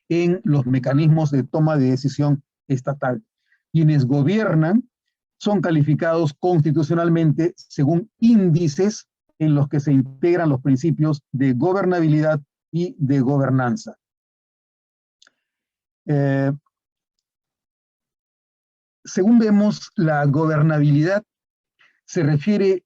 en los mecanismos de toma de decisión estatal. Quienes gobiernan son calificados constitucionalmente según índices en los que se integran los principios de gobernabilidad y de gobernanza. Según vemos, la gobernabilidad se refiere,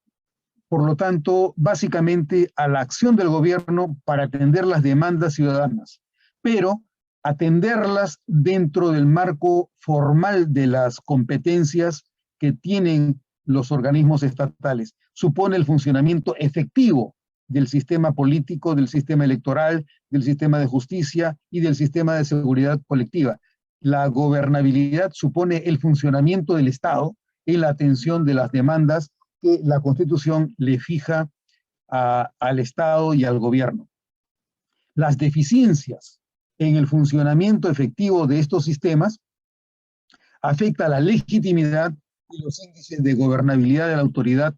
por lo tanto, básicamente a la acción del gobierno para atender las demandas ciudadanas, pero atenderlas dentro del marco formal de las competencias que tienen los organismos estatales. Supone el funcionamiento efectivo del sistema político, del sistema electoral, del sistema de justicia y del sistema de seguridad colectiva. La gobernabilidad supone el funcionamiento del Estado en la atención de las demandas que la Constitución le fija al Estado y al gobierno. Las deficiencias en el funcionamiento efectivo de estos sistemas afecta la legitimidad y los índices de gobernabilidad de la autoridad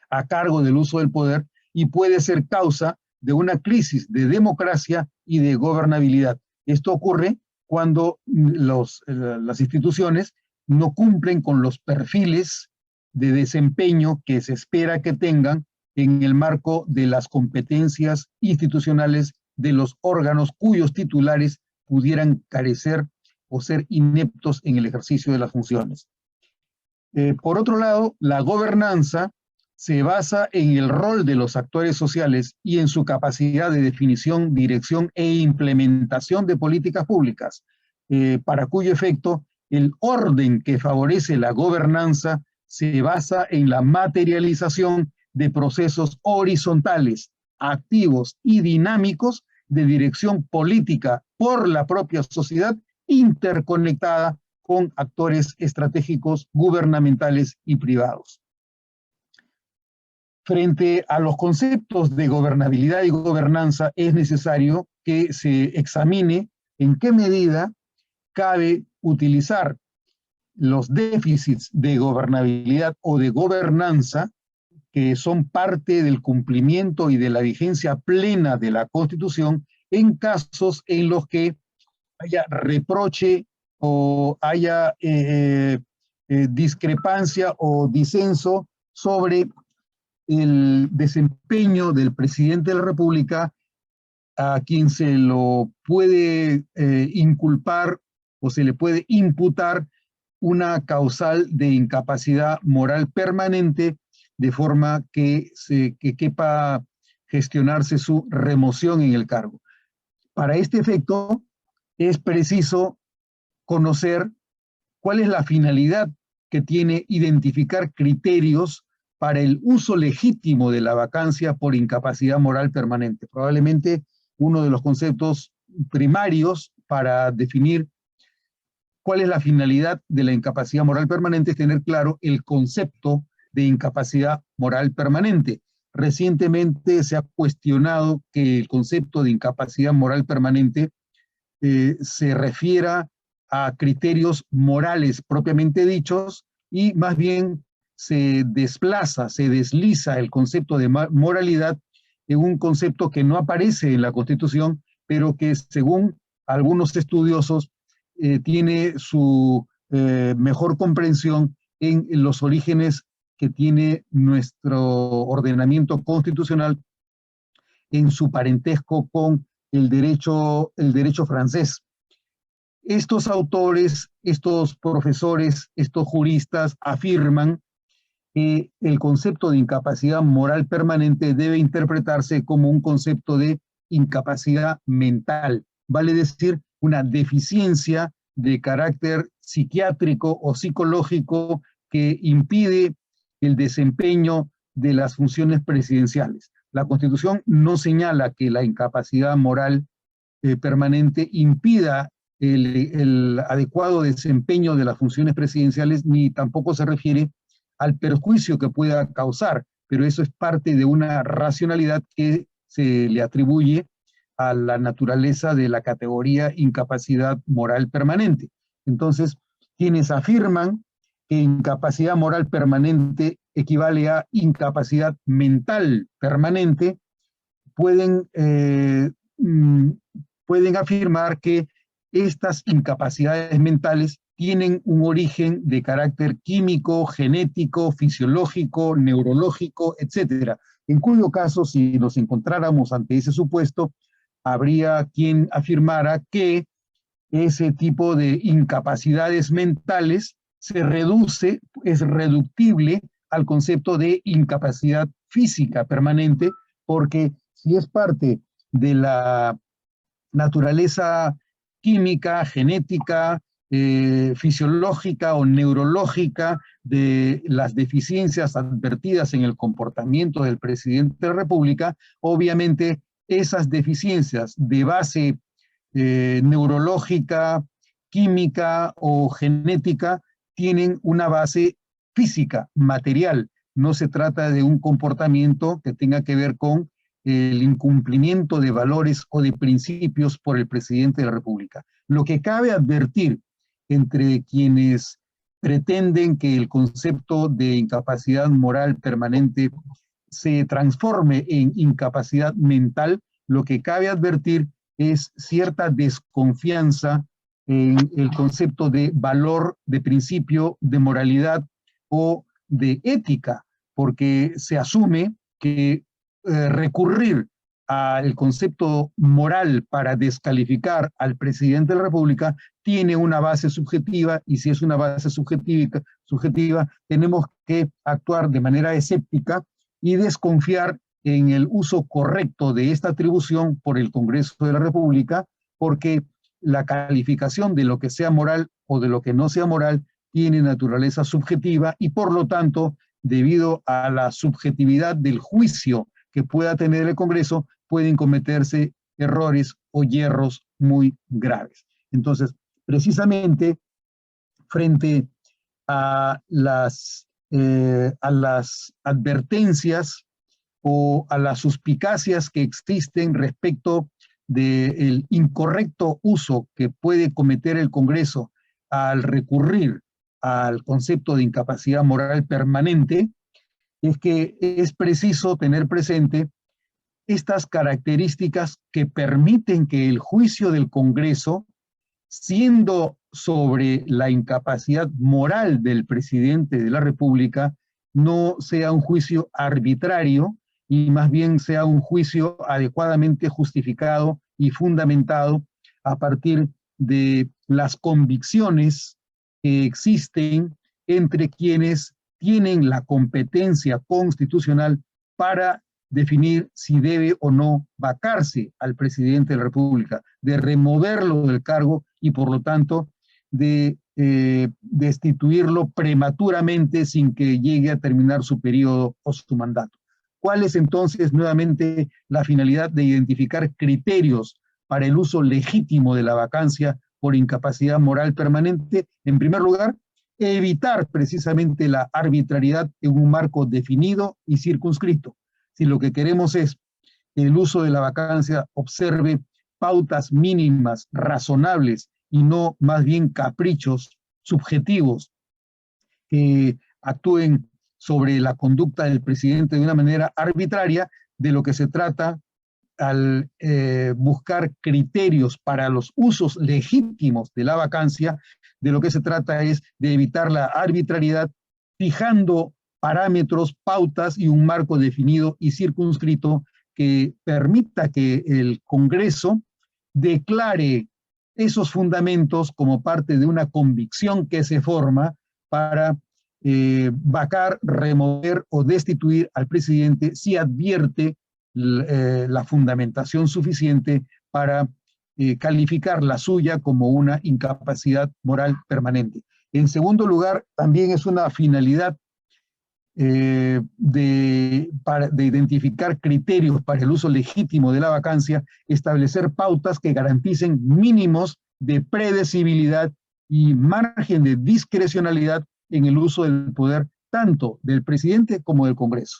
a cargo del uso del poder y puede ser causa de una crisis de democracia y de gobernabilidad. Esto ocurre cuando las instituciones no cumplen con los perfiles de desempeño que se espera que tengan en el marco de las competencias institucionales de los órganos cuyos titulares pudieran carecer o ser ineptos en el ejercicio de las funciones. Por otro lado, la gobernanza se basa en el rol de los actores sociales y en su capacidad de definición, dirección e implementación de políticas públicas, para cuyo efecto el orden que favorece la gobernanza se basa en la materialización de procesos horizontales, activos y dinámicos de dirección política por la propia sociedad interconectada con actores estratégicos gubernamentales y privados. Frente a los conceptos de gobernabilidad y gobernanza, es necesario que se examine en qué medida cabe utilizar los déficits de gobernabilidad o de gobernanza, que son parte del cumplimiento y de la vigencia plena de la Constitución, en casos en los que haya reproche o haya discrepancia o disenso sobre el desempeño del presidente de la República, a quien se lo puede inculpar o se le puede imputar una causal de incapacidad moral permanente, de forma que quepa gestionarse su remoción en el cargo. Para este efecto, es preciso conocer cuál es la finalidad que tiene identificar criterios para el uso legítimo de la vacancia por incapacidad moral permanente. Probablemente uno de los conceptos primarios para definir cuál es la finalidad de la incapacidad moral permanente es tener claro el concepto de incapacidad moral permanente. Recientemente se ha cuestionado que el concepto de incapacidad moral permanente se refiera a criterios morales propiamente dichos y más bien se desplaza, se desliza el concepto de moralidad en un concepto que no aparece en la Constitución, pero que según algunos estudiosos tiene su mejor comprensión en los orígenes que tiene nuestro ordenamiento constitucional en su parentesco con el derecho francés. Estos autores, estos profesores, estos juristas afirman que el concepto de incapacidad moral permanente debe interpretarse como un concepto de incapacidad mental, vale decir, una deficiencia de carácter psiquiátrico o psicológico que impide el desempeño de las funciones presidenciales. La Constitución no señala que la incapacidad moral permanente impida el adecuado desempeño de las funciones presidenciales, ni tampoco se refiere al perjuicio que pueda causar, pero eso es parte de una racionalidad que se le atribuye a la naturaleza de la categoría incapacidad moral permanente. Entonces, quienes afirman que incapacidad moral permanente equivale a incapacidad mental permanente, pueden afirmar que estas incapacidades mentales tienen un origen de carácter químico, genético, fisiológico, neurológico, etcétera. En cuyo caso, si nos encontráramos ante ese supuesto, habría quien afirmara que ese tipo de incapacidades mentales es reductible al concepto de incapacidad física permanente, porque si es parte de la naturaleza química, genética, fisiológica o neurológica de las deficiencias advertidas en el comportamiento del presidente de la República, obviamente esas deficiencias de base neurológica, química o genética tienen una base física, material. No se trata de un comportamiento que tenga que ver con el incumplimiento de valores o de principios por el presidente de la República. Lo que cabe advertir entre quienes pretenden que el concepto de incapacidad moral permanente se transforme en incapacidad mental, lo que cabe advertir es cierta desconfianza en el concepto de valor, de principio, de moralidad o de ética, porque se asume que recurrir al concepto moral para descalificar al presidente de la República tiene una base subjetiva, y si es una base subjetiva, tenemos que actuar de manera escéptica y desconfiar en el uso correcto de esta atribución por el Congreso de la República, porque la calificación de lo que sea moral o de lo que no sea moral tiene naturaleza subjetiva, y por lo tanto, debido a la subjetividad del juicio que pueda tener el Congreso, pueden cometerse errores o yerros muy graves. Entonces, precisamente, frente a las advertencias o a las suspicacias que existen respecto del incorrecto uso que puede cometer el Congreso al recurrir al concepto de incapacidad moral permanente, es que es preciso tener presente estas características que permiten que el juicio del Congreso, siendo sobre la incapacidad moral del presidente de la República, no sea un juicio arbitrario y más bien sea un juicio adecuadamente justificado y fundamentado a partir de las convicciones que existen entre quienes tienen la competencia constitucional para definir si debe o no vacarse al presidente de la República, de removerlo del cargo y por lo tanto de destituirlo prematuramente sin que llegue a terminar su periodo o su mandato. ¿Cuál es entonces nuevamente la finalidad de identificar criterios para el uso legítimo de la vacancia por incapacidad moral permanente? En primer lugar, evitar precisamente la arbitrariedad en un marco definido y circunscrito. Si lo que queremos es que el uso de la vacancia observe pautas mínimas, razonables, y no más bien caprichos subjetivos que actúen sobre la conducta del presidente de una manera arbitraria, de lo que se trata al buscar criterios para los usos legítimos de la vacancia, de lo que se trata es de evitar la arbitrariedad, fijando parámetros, pautas y un marco definido y circunscrito que permita que el Congreso declare esos fundamentos como parte de una convicción que se forma para vacar, remover o destituir al presidente si advierte la fundamentación suficiente para calificar la suya como una incapacidad moral permanente. En segundo lugar, también es una finalidad de identificar criterios para el uso legítimo de la vacancia, establecer pautas que garanticen mínimos de predecibilidad y margen de discrecionalidad en el uso del poder tanto del presidente como del Congreso.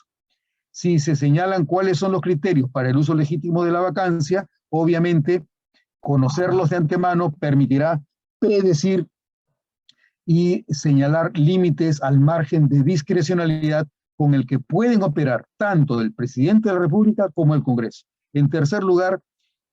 Si se señalan cuáles son los criterios para el uso legítimo de la vacancia, obviamente conocerlos de antemano permitirá predecir y señalar límites al margen de discrecionalidad con el que pueden operar tanto el presidente de la República como el Congreso. En tercer lugar,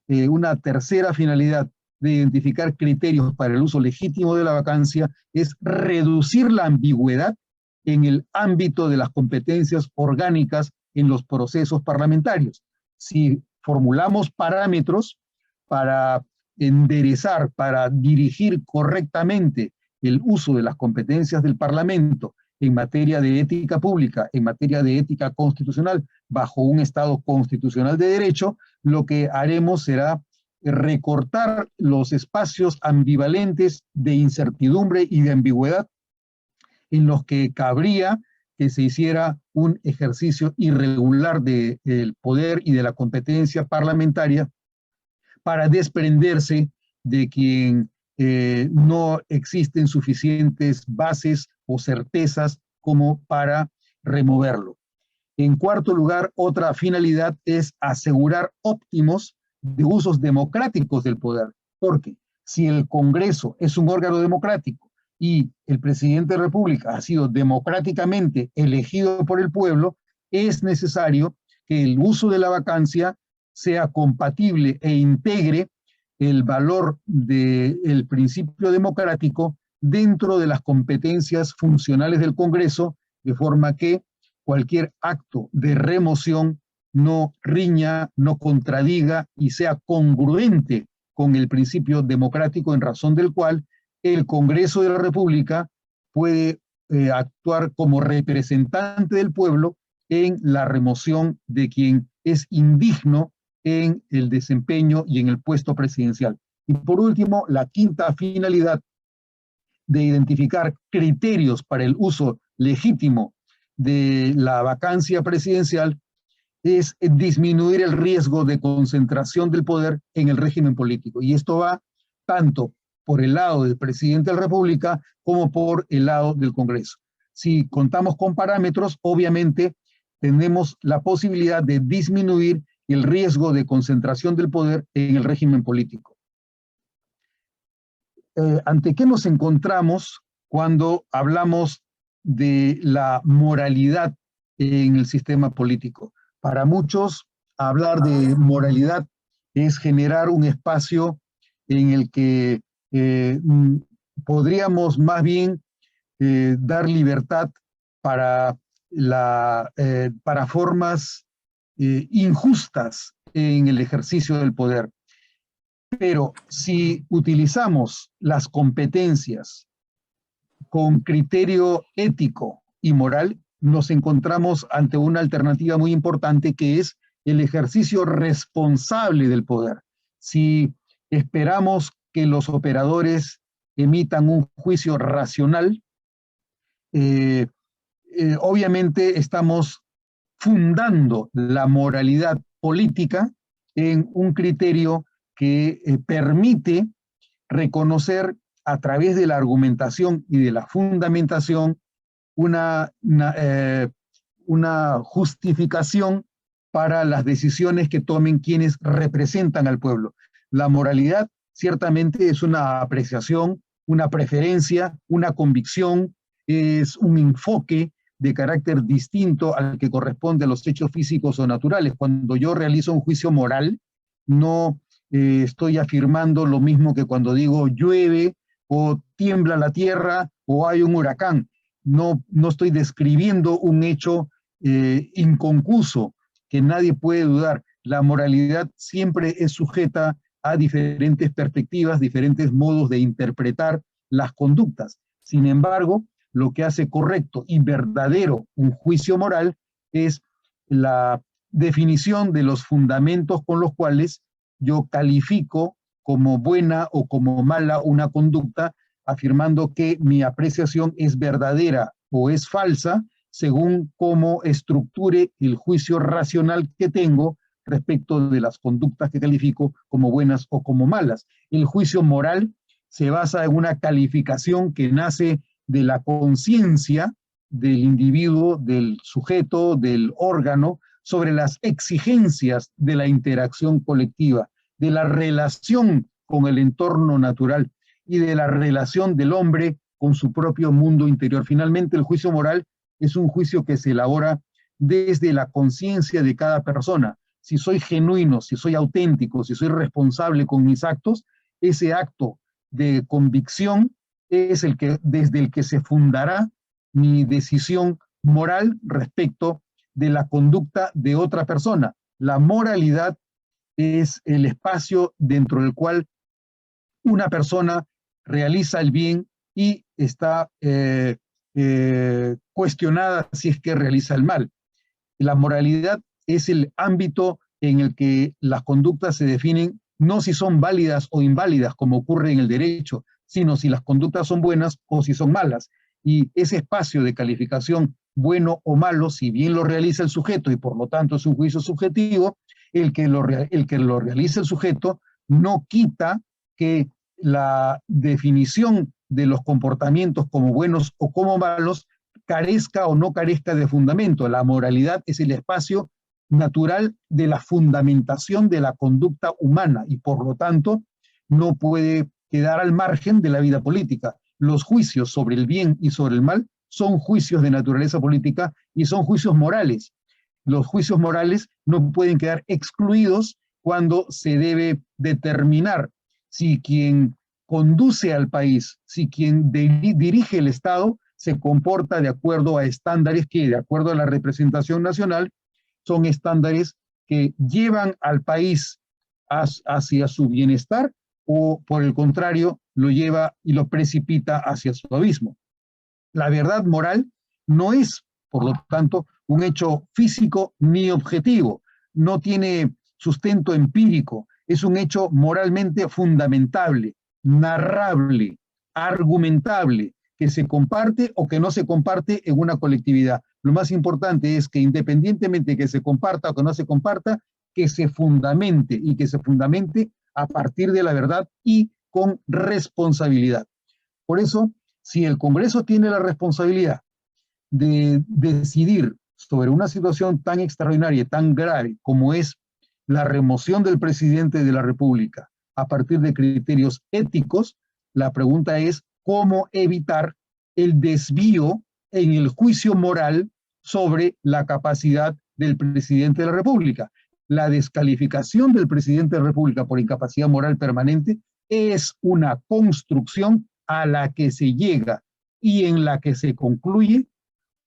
una tercera finalidad de identificar criterios para el uso legítimo de la vacancia es reducir la ambigüedad en el ámbito de las competencias orgánicas en los procesos parlamentarios. Si formulamos parámetros para enderezar, para dirigir correctamente el uso de las competencias del Parlamento en materia de ética pública, en materia de ética constitucional, bajo un Estado constitucional de derecho, lo que haremos será recortar los espacios ambivalentes de incertidumbre y de ambigüedad en los que cabría que se hiciera un ejercicio irregular del poder y de la competencia parlamentaria para desprenderse de quien no existen suficientes bases o certezas como para removerlo. En cuarto lugar, otra finalidad es asegurar óptimos de usos democráticos del poder, porque si el Congreso es un órgano democrático y el presidente de la República ha sido democráticamente elegido por el pueblo, es necesario que el uso de la vacancia sea compatible e integre el valor del principio democrático dentro de las competencias funcionales del Congreso, de forma que cualquier acto de remoción no riña, no contradiga y sea congruente con el principio democrático en razón del cual el Congreso de la República puede actuar como representante del pueblo en la remoción de quien es indigno en el desempeño y en el puesto presidencial. Y por último, la quinta finalidad de identificar criterios para el uso legítimo de la vacancia presidencial es disminuir el riesgo de concentración del poder en el régimen político. Y esto va tanto por el lado del presidente de la República como por el lado del Congreso. Si contamos con parámetros, obviamente tenemos la posibilidad de disminuir el riesgo de concentración del poder en el régimen político. ¿Ante qué nos encontramos cuando hablamos de la moralidad en el sistema político? Para muchos, hablar de moralidad es generar un espacio en el que podríamos más bien dar libertad para formas injustas en el ejercicio del poder. Pero si utilizamos las competencias con criterio ético y moral, nos encontramos ante una alternativa muy importante que es el ejercicio responsable del poder. Si esperamos que los operadores emitan un juicio racional, obviamente estamos fundando la moralidad política en un criterio que permite reconocer a través de la argumentación y de la fundamentación una justificación para las decisiones que tomen quienes representan al pueblo. La moralidad ciertamente es una apreciación, una preferencia, una convicción, es un enfoque de carácter distinto al que corresponde a los hechos físicos o naturales. Cuando yo realizo un juicio moral, no estoy afirmando lo mismo que cuando digo llueve o tiembla la tierra o hay un huracán. No estoy describiendo un hecho inconcuso que nadie puede dudar. La moralidad siempre es sujeta a diferentes perspectivas, diferentes modos de interpretar las conductas. Sin embargo, lo que hace correcto y verdadero un juicio moral es la definición de los fundamentos con los cuales yo califico como buena o como mala una conducta, afirmando que mi apreciación es verdadera o es falsa según cómo estructure el juicio racional que tengo respecto de las conductas que califico como buenas o como malas. El juicio moral se basa en una calificación que nace de la conciencia del individuo, del sujeto, del órgano, sobre las exigencias de la interacción colectiva, de la relación con el entorno natural y de la relación del hombre con su propio mundo interior. Finalmente, el juicio moral es un juicio que se elabora desde la conciencia de cada persona. Si soy genuino, si soy auténtico, si soy responsable con mis actos, ese acto de convicción es el que, desde el que se fundará mi decisión moral respecto de la conducta de otra persona. La moralidad es el espacio dentro del cual una persona realiza el bien y está cuestionada si es que realiza el mal. La moralidad es el ámbito en el que las conductas se definen no si son válidas o inválidas, como ocurre en el derecho, sino si las conductas son buenas o si son malas. Y ese espacio de calificación bueno o malo, si bien lo realiza el sujeto y por lo tanto es un juicio subjetivo, el que lo realiza el sujeto no quita que la definición de los comportamientos como buenos o como malos carezca o no carezca de fundamento. La moralidad es el espacio natural de la fundamentación de la conducta humana y por lo tanto no puede quedar al margen de la vida política. Los juicios sobre el bien y sobre el mal son juicios de naturaleza política y son juicios morales. Los juicios morales no pueden quedar excluidos cuando se debe determinar si quien conduce al país, si quien dirige el Estado se comporta de acuerdo a estándares que, de acuerdo a la representación nacional, son estándares que llevan al país hacia su bienestar o, por el contrario, lo lleva y lo precipita hacia su abismo. La verdad moral no es, por lo tanto, un hecho físico ni objetivo, no tiene sustento empírico, es un hecho moralmente fundamentable, narrable, argumentable, que se comparte o que no se comparte en una colectividad. Lo más importante es que independientemente de que se comparta o que no se comparta, que se fundamente y que se fundamente a partir de la verdad y con responsabilidad. Por eso, si el Congreso tiene la responsabilidad de decidir sobre una situación tan extraordinaria, tan grave como es la remoción del presidente de la República a partir de criterios éticos, la pregunta es cómo evitar el desvío en el juicio moral sobre la capacidad del presidente de la República. La descalificación del presidente de la República por incapacidad moral permanente es una construcción a la que se llega y en la que se concluye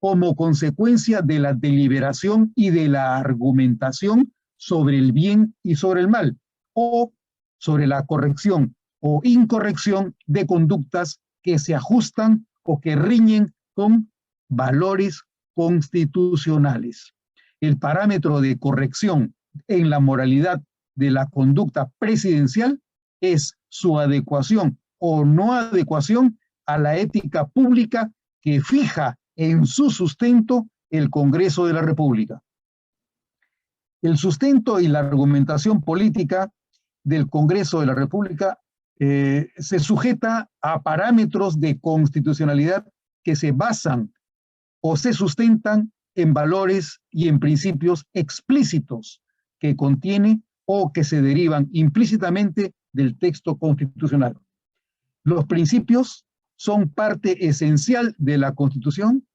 como consecuencia de la deliberación y de la argumentación sobre el bien y sobre el mal, o sobre la corrección o incorrección de conductas que se ajustan o que riñen con valores constitucionales. El parámetro de corrección en la moralidad de la conducta presidencial es su adecuación o no adecuación a la ética pública que fija en su sustento el Congreso de la República. El sustento y la argumentación política del Congreso de la República se sujeta a parámetros de constitucionalidad que se basan o se sustentan en valores y en principios explícitos que contiene o que se derivan implícitamente del texto constitucional. Los principios son parte esencial de la Constitución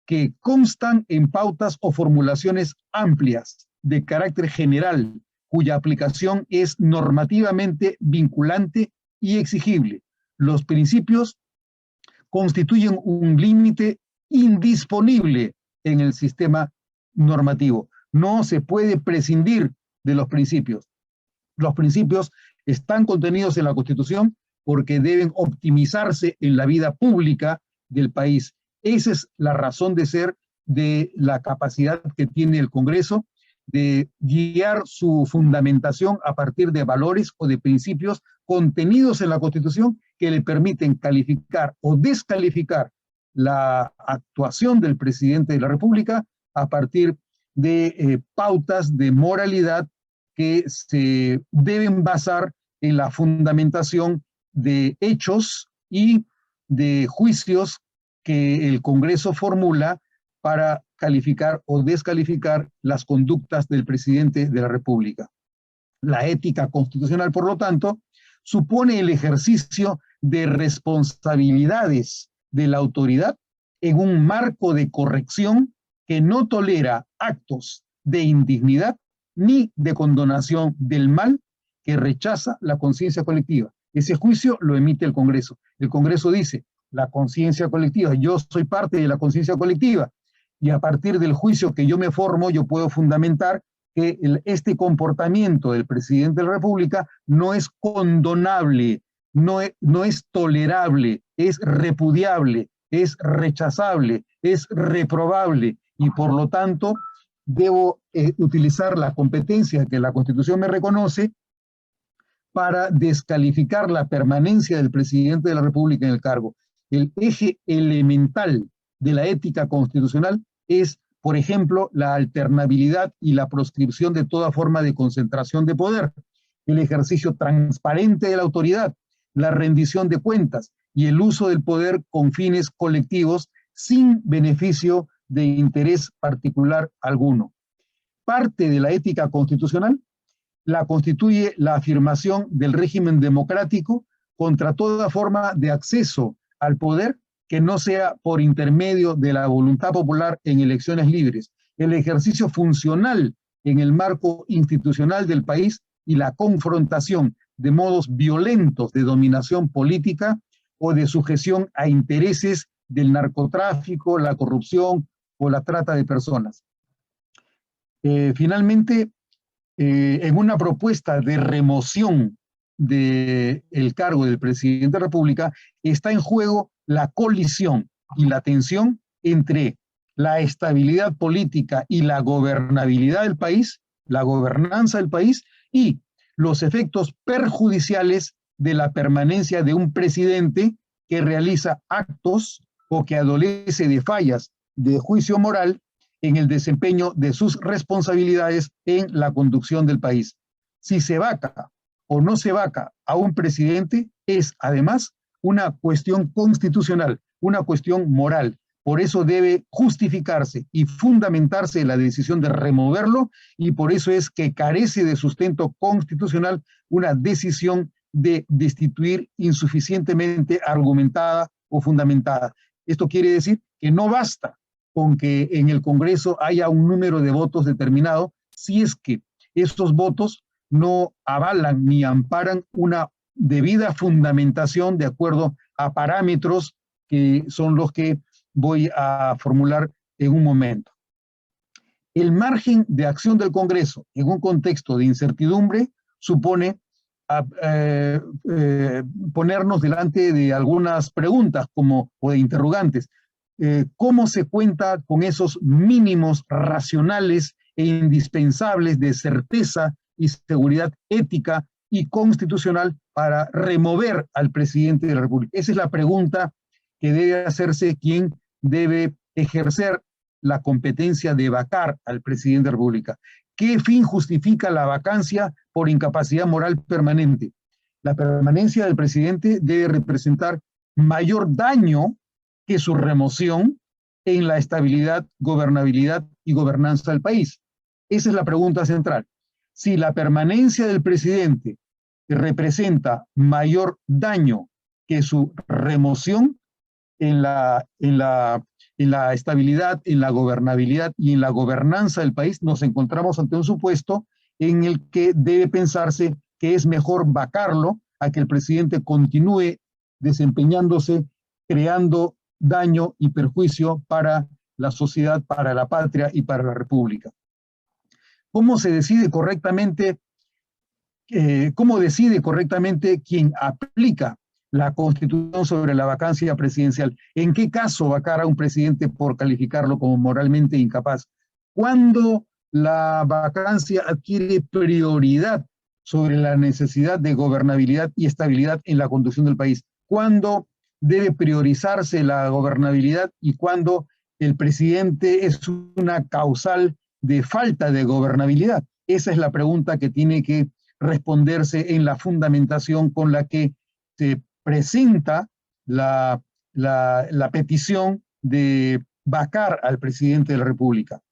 que constan en pautas o formulaciones amplias de carácter general, cuya aplicación es normativamente vinculante y exigible. Los principios constituyen un límite indisponible en el sistema normativo. No se puede prescindir de los principios. Los principios están contenidos en la Constitución porque deben optimizarse en la vida pública del país. Esa es la razón de ser de la capacidad que tiene el Congreso de guiar su fundamentación a partir de valores o de principios contenidos en la Constitución que le permiten calificar o descalificar la actuación del presidente de la República a partir de pautas de moralidad que se deben basar en la fundamentación de hechos y de juicios que el Congreso formula para calificar o descalificar las conductas del presidente de la República. La ética constitucional, por lo tanto, supone el ejercicio de responsabilidades de la autoridad en un marco de corrección que no tolera actos de indignidad ni de condonación del mal, que rechaza la conciencia colectiva. Ese juicio lo emite el Congreso. El Congreso dice, la conciencia colectiva, yo soy parte de la conciencia colectiva, y a partir del juicio que yo me formo, yo puedo fundamentar que este comportamiento del presidente de la República no es condonable, no es tolerable, es repudiable, es rechazable, es reprobable, y por lo tanto debo utilizar la competencia que la Constitución me reconoce para descalificar la permanencia del presidente de la República en el cargo. El eje elemental de la ética constitucional es, por ejemplo, la alternabilidad y la proscripción de toda forma de concentración de poder, el ejercicio transparente de la autoridad, la rendición de cuentas y el uso del poder con fines colectivos sin beneficio de interés particular alguno. Parte de la ética constitucional la constituye la afirmación del régimen democrático contra toda forma de acceso al poder que no sea por intermedio de la voluntad popular en elecciones libres, el ejercicio funcional en el marco institucional del país y la confrontación de modos violentos de dominación política o de sujeción a intereses del narcotráfico, la corrupción o la trata de personas. Finalmente, en una propuesta de remoción del cargo del presidente de la República, está en juego la colisión y la tensión entre la estabilidad política y la gobernabilidad del país, la gobernanza del país, y los efectos perjudiciales de la permanencia de un presidente que realiza actos o que adolece de fallas de juicio moral en el desempeño de sus responsabilidades en la conducción del país. Si se vaca o no se vaca a un presidente es además una cuestión constitucional, una cuestión moral. Por eso debe justificarse y fundamentarse la decisión de removerlo, y por eso es que carece de sustento constitucional una decisión de destituir insuficientemente argumentada o fundamentada. Esto quiere decir que no basta con que en el Congreso haya un número de votos determinado, si es que estos votos no avalan ni amparan una debida fundamentación de acuerdo a parámetros que son los que voy a formular en un momento. El margen de acción del Congreso en un contexto de incertidumbre supone ponernos delante de algunas preguntas o de interrogantes. ¿Cómo se cuenta con esos mínimos racionales e indispensables de certeza y seguridad ética y constitucional para remover al presidente de la República? Esa es la pregunta que debe hacerse quien debe ejercer la competencia de vacar al presidente de la República. ¿Qué fin justifica la vacancia por incapacidad moral permanente? La permanencia del presidente debe representar mayor daño que su remoción en la estabilidad, gobernabilidad y gobernanza del país. Esa es la pregunta central. Si la permanencia del presidente representa mayor daño que su remoción en la estabilidad, en la gobernabilidad y en la gobernanza del país, nos encontramos ante un supuesto en el que debe pensarse que es mejor vacarlo a que el presidente continúe desempeñándose, creando daño y perjuicio para la sociedad, para la patria y para la República. ¿Cómo se decide correctamente, cómo decide correctamente quien aplica la Constitución sobre la vacancia presidencial? ¿En qué caso vacar a un presidente por calificarlo como moralmente incapaz? ¿Cuándo la vacancia adquiere prioridad sobre la necesidad de gobernabilidad y estabilidad en la conducción del país? ¿Cuándo debe priorizarse la gobernabilidad y cuándo el presidente es una causal de falta de gobernabilidad? Esa es la pregunta que tiene que responderse en la fundamentación con la que se presenta la petición de vacar al presidente de la República.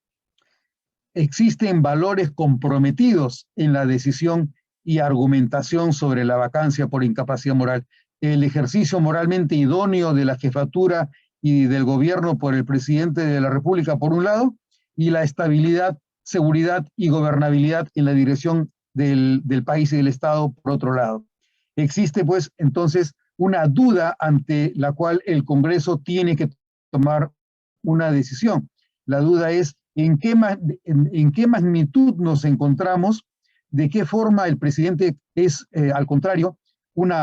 Existen valores comprometidos en la decisión y argumentación sobre la vacancia por incapacidad moral. El ejercicio moralmente idóneo de la jefatura y del gobierno por el presidente de la República, por un lado, y la estabilidad, seguridad y gobernabilidad en la dirección del país y del Estado, por otro lado. Existe, pues, entonces, una duda ante la cual el Congreso tiene que tomar una decisión. La duda es en qué magnitud nos encontramos, de qué forma el presidente es, al contrario, un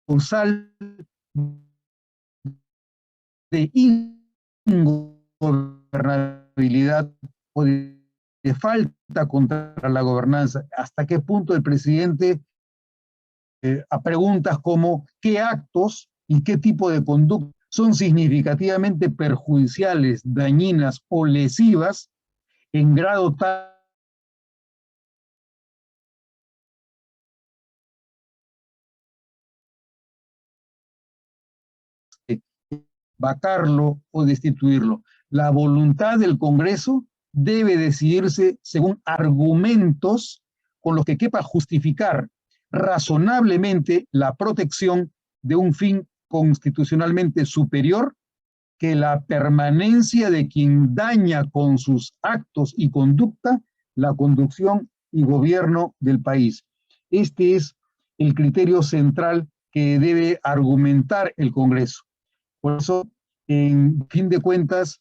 causal de ingobernabilidad o de falta contra la gobernanza. ¿Hasta qué punto el presidente, a preguntas como qué actos y qué tipo de conducta son significativamente perjudiciales, dañinas o lesivas en grado tal de vacarlo o destituirlo? La voluntad del Congreso debe decidirse según argumentos con los que quepa justificar razonablemente la protección de un fin constitucionalmente superior que la permanencia de quien daña con sus actos y conducta la conducción y gobierno del país. Este es el criterio central que debe argumentar el Congreso. Por eso, en fin de cuentas,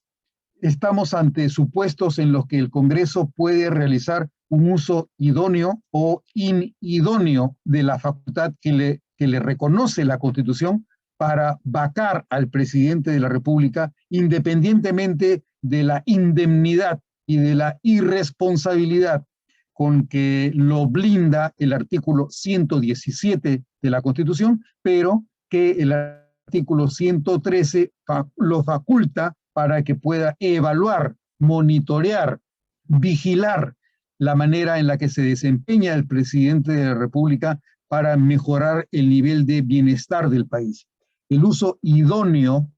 estamos ante supuestos en los que el Congreso puede realizar un uso idóneo o inidóneo de la facultad que le reconoce la Constitución para vacar al presidente de la República, independientemente de la indemnidad y de la irresponsabilidad con que lo blinda el artículo 117 de la Constitución, pero que el artículo 113 lo faculta para que pueda evaluar, monitorear, vigilar la manera en la que se desempeña el presidente de la República para mejorar el nivel de bienestar del país. El uso idóneo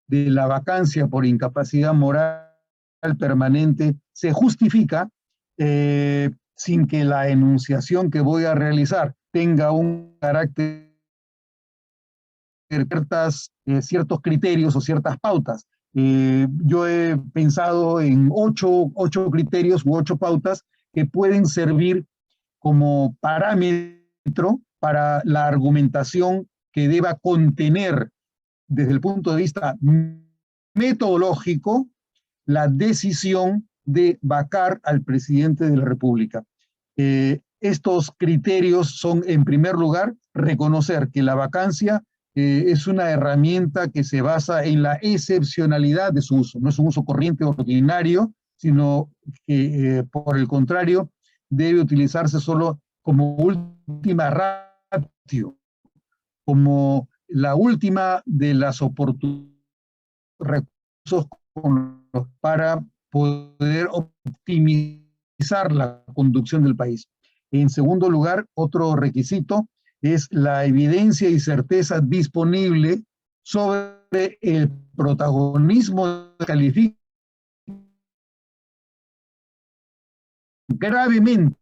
de la vacancia por incapacidad moral permanente se justifica sin que la enunciación que voy a realizar tenga un carácter, ciertos criterios o ciertas pautas. Yo he pensado en ocho criterios u 8 pautas que pueden servir como parámetro para la argumentación que deba contener desde el punto de vista metodológico la decisión de vacar al presidente de la República. Estos criterios son, en primer lugar, reconocer que la vacancia es una herramienta que se basa en la excepcionalidad de su uso. No es un uso corriente o ordinario, sino que, por el contrario, debe utilizarse solo como última ratio, como la última de las oportunidades, recursos para poder optimizar la conducción del país. En segundo lugar, otro requisito es la evidencia y certeza disponible sobre el protagonismo que califica gravemente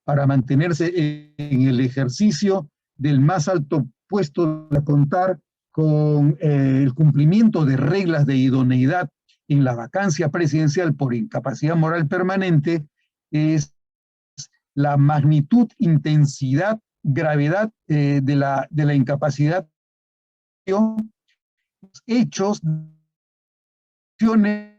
para mantenerse en el ejercicio del más alto puesto de contar con el cumplimiento de reglas de idoneidad en la vacancia presidencial por incapacidad moral permanente, es la magnitud, intensidad, gravedad de la incapacidad, hechos, acciones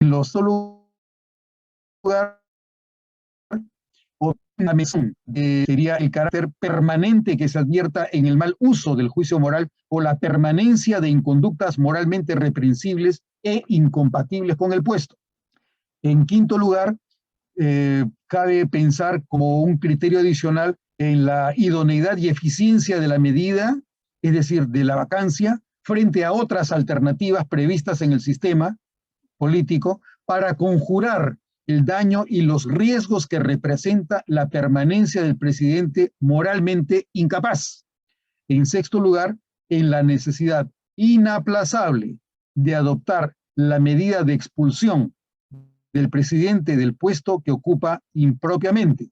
en los solo lugar o una mención sería el carácter permanente que se advierta en el mal uso del juicio moral o la permanencia de inconductas moralmente reprensibles e incompatibles con el puesto. En quinto lugar, cabe pensar como un criterio adicional en la idoneidad y eficiencia de la medida, es decir, de la vacancia, frente a otras alternativas previstas en el sistema político para conjurar el daño y los riesgos que representa la permanencia del presidente moralmente incapaz. En sexto lugar, en la necesidad inaplazable de adoptar la medida de expulsión del presidente del puesto que ocupa impropiamente.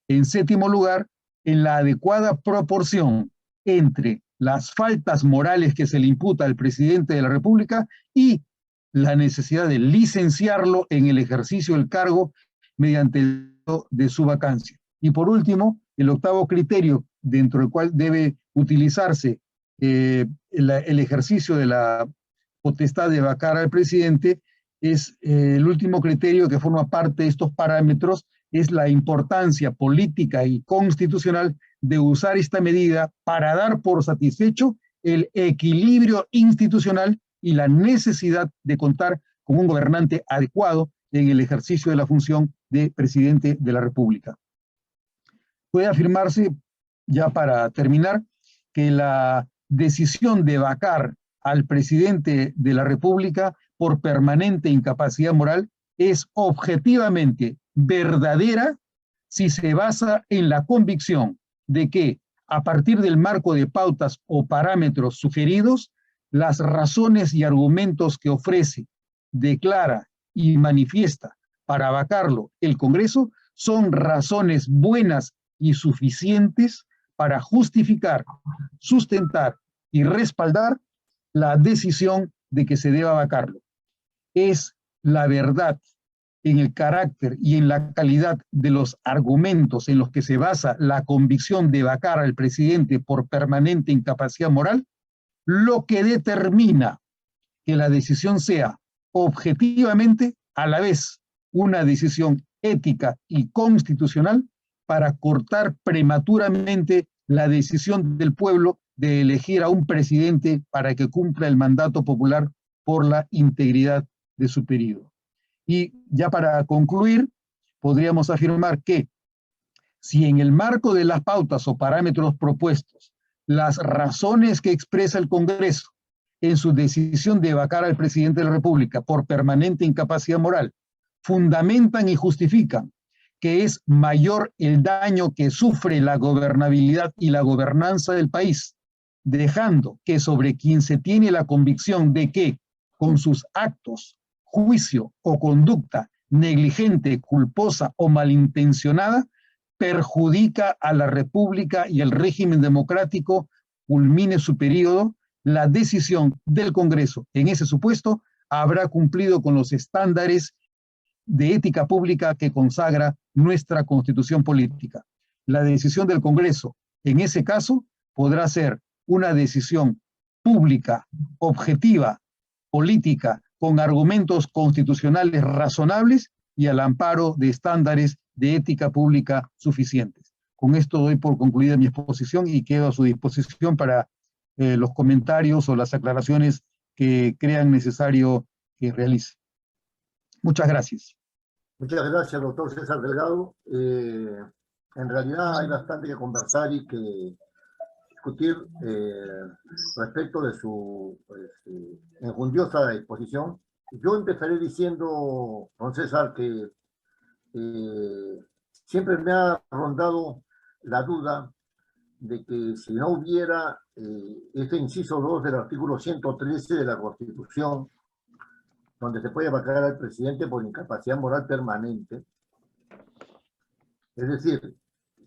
En séptimo lugar, en la adecuada proporción entre las faltas morales que se le imputa al presidente de la República y la necesidad de licenciarlo en el ejercicio del cargo mediante el de su vacancia. Y por último, el octavo criterio dentro del cual debe utilizarse el ejercicio de la potestad de vacar al presidente es el último criterio que forma parte de estos parámetros, es la importancia política y constitucional de usar esta medida para dar por satisfecho el equilibrio institucional y la necesidad de contar con un gobernante adecuado en el ejercicio de la función de presidente de la República. Puede afirmarse, ya para terminar, que la decisión de vacar al presidente de la República por permanente incapacidad moral es objetivamente verdadera si se basa en la convicción de que, a partir del marco de pautas o parámetros sugeridos, las razones y argumentos que ofrece, declara y manifiesta para vacarlo el Congreso son razones buenas y suficientes para justificar, sustentar y respaldar la decisión de que se deba vacarlo. Es la verdad en el carácter y en la calidad de los argumentos en los que se basa la convicción de vacar al presidente por permanente incapacidad moral lo que determina que la decisión sea objetivamente a la vez una decisión ética y constitucional para cortar prematuramente la decisión del pueblo de elegir a un presidente para que cumpla el mandato popular por la integridad de su periodo. Y ya para concluir, podríamos afirmar que si en el marco de las pautas o parámetros propuestos, las razones que expresa el Congreso en su decisión de vacar al presidente de la República por permanente incapacidad moral fundamentan y justifican que es mayor el daño que sufre la gobernabilidad y la gobernanza del país, dejando que sobre quien se tiene la convicción de que con sus actos, juicio o conducta negligente, culposa o malintencionada, perjudica a la República y el régimen democrático, culmine su periodo, la decisión del Congreso en ese supuesto habrá cumplido con los estándares de ética pública que consagra nuestra Constitución política. La decisión del Congreso en ese caso podrá ser una decisión pública, objetiva, política, con argumentos constitucionales razonables y al amparo de estándares de ética pública suficientes. Con esto doy por concluida mi exposición y quedo a su disposición para los comentarios o las aclaraciones que crean necesario que realice. Muchas gracias. Muchas gracias, doctor César Delgado. En realidad hay bastante que conversar y que discutir respecto de su enjundiosa exposición. Yo empezaré diciendo, don César, que siempre me ha rondado la duda de que si no hubiera este inciso 2 del artículo 113 de la Constitución, donde se puede vacar al presidente por incapacidad moral permanente, es decir,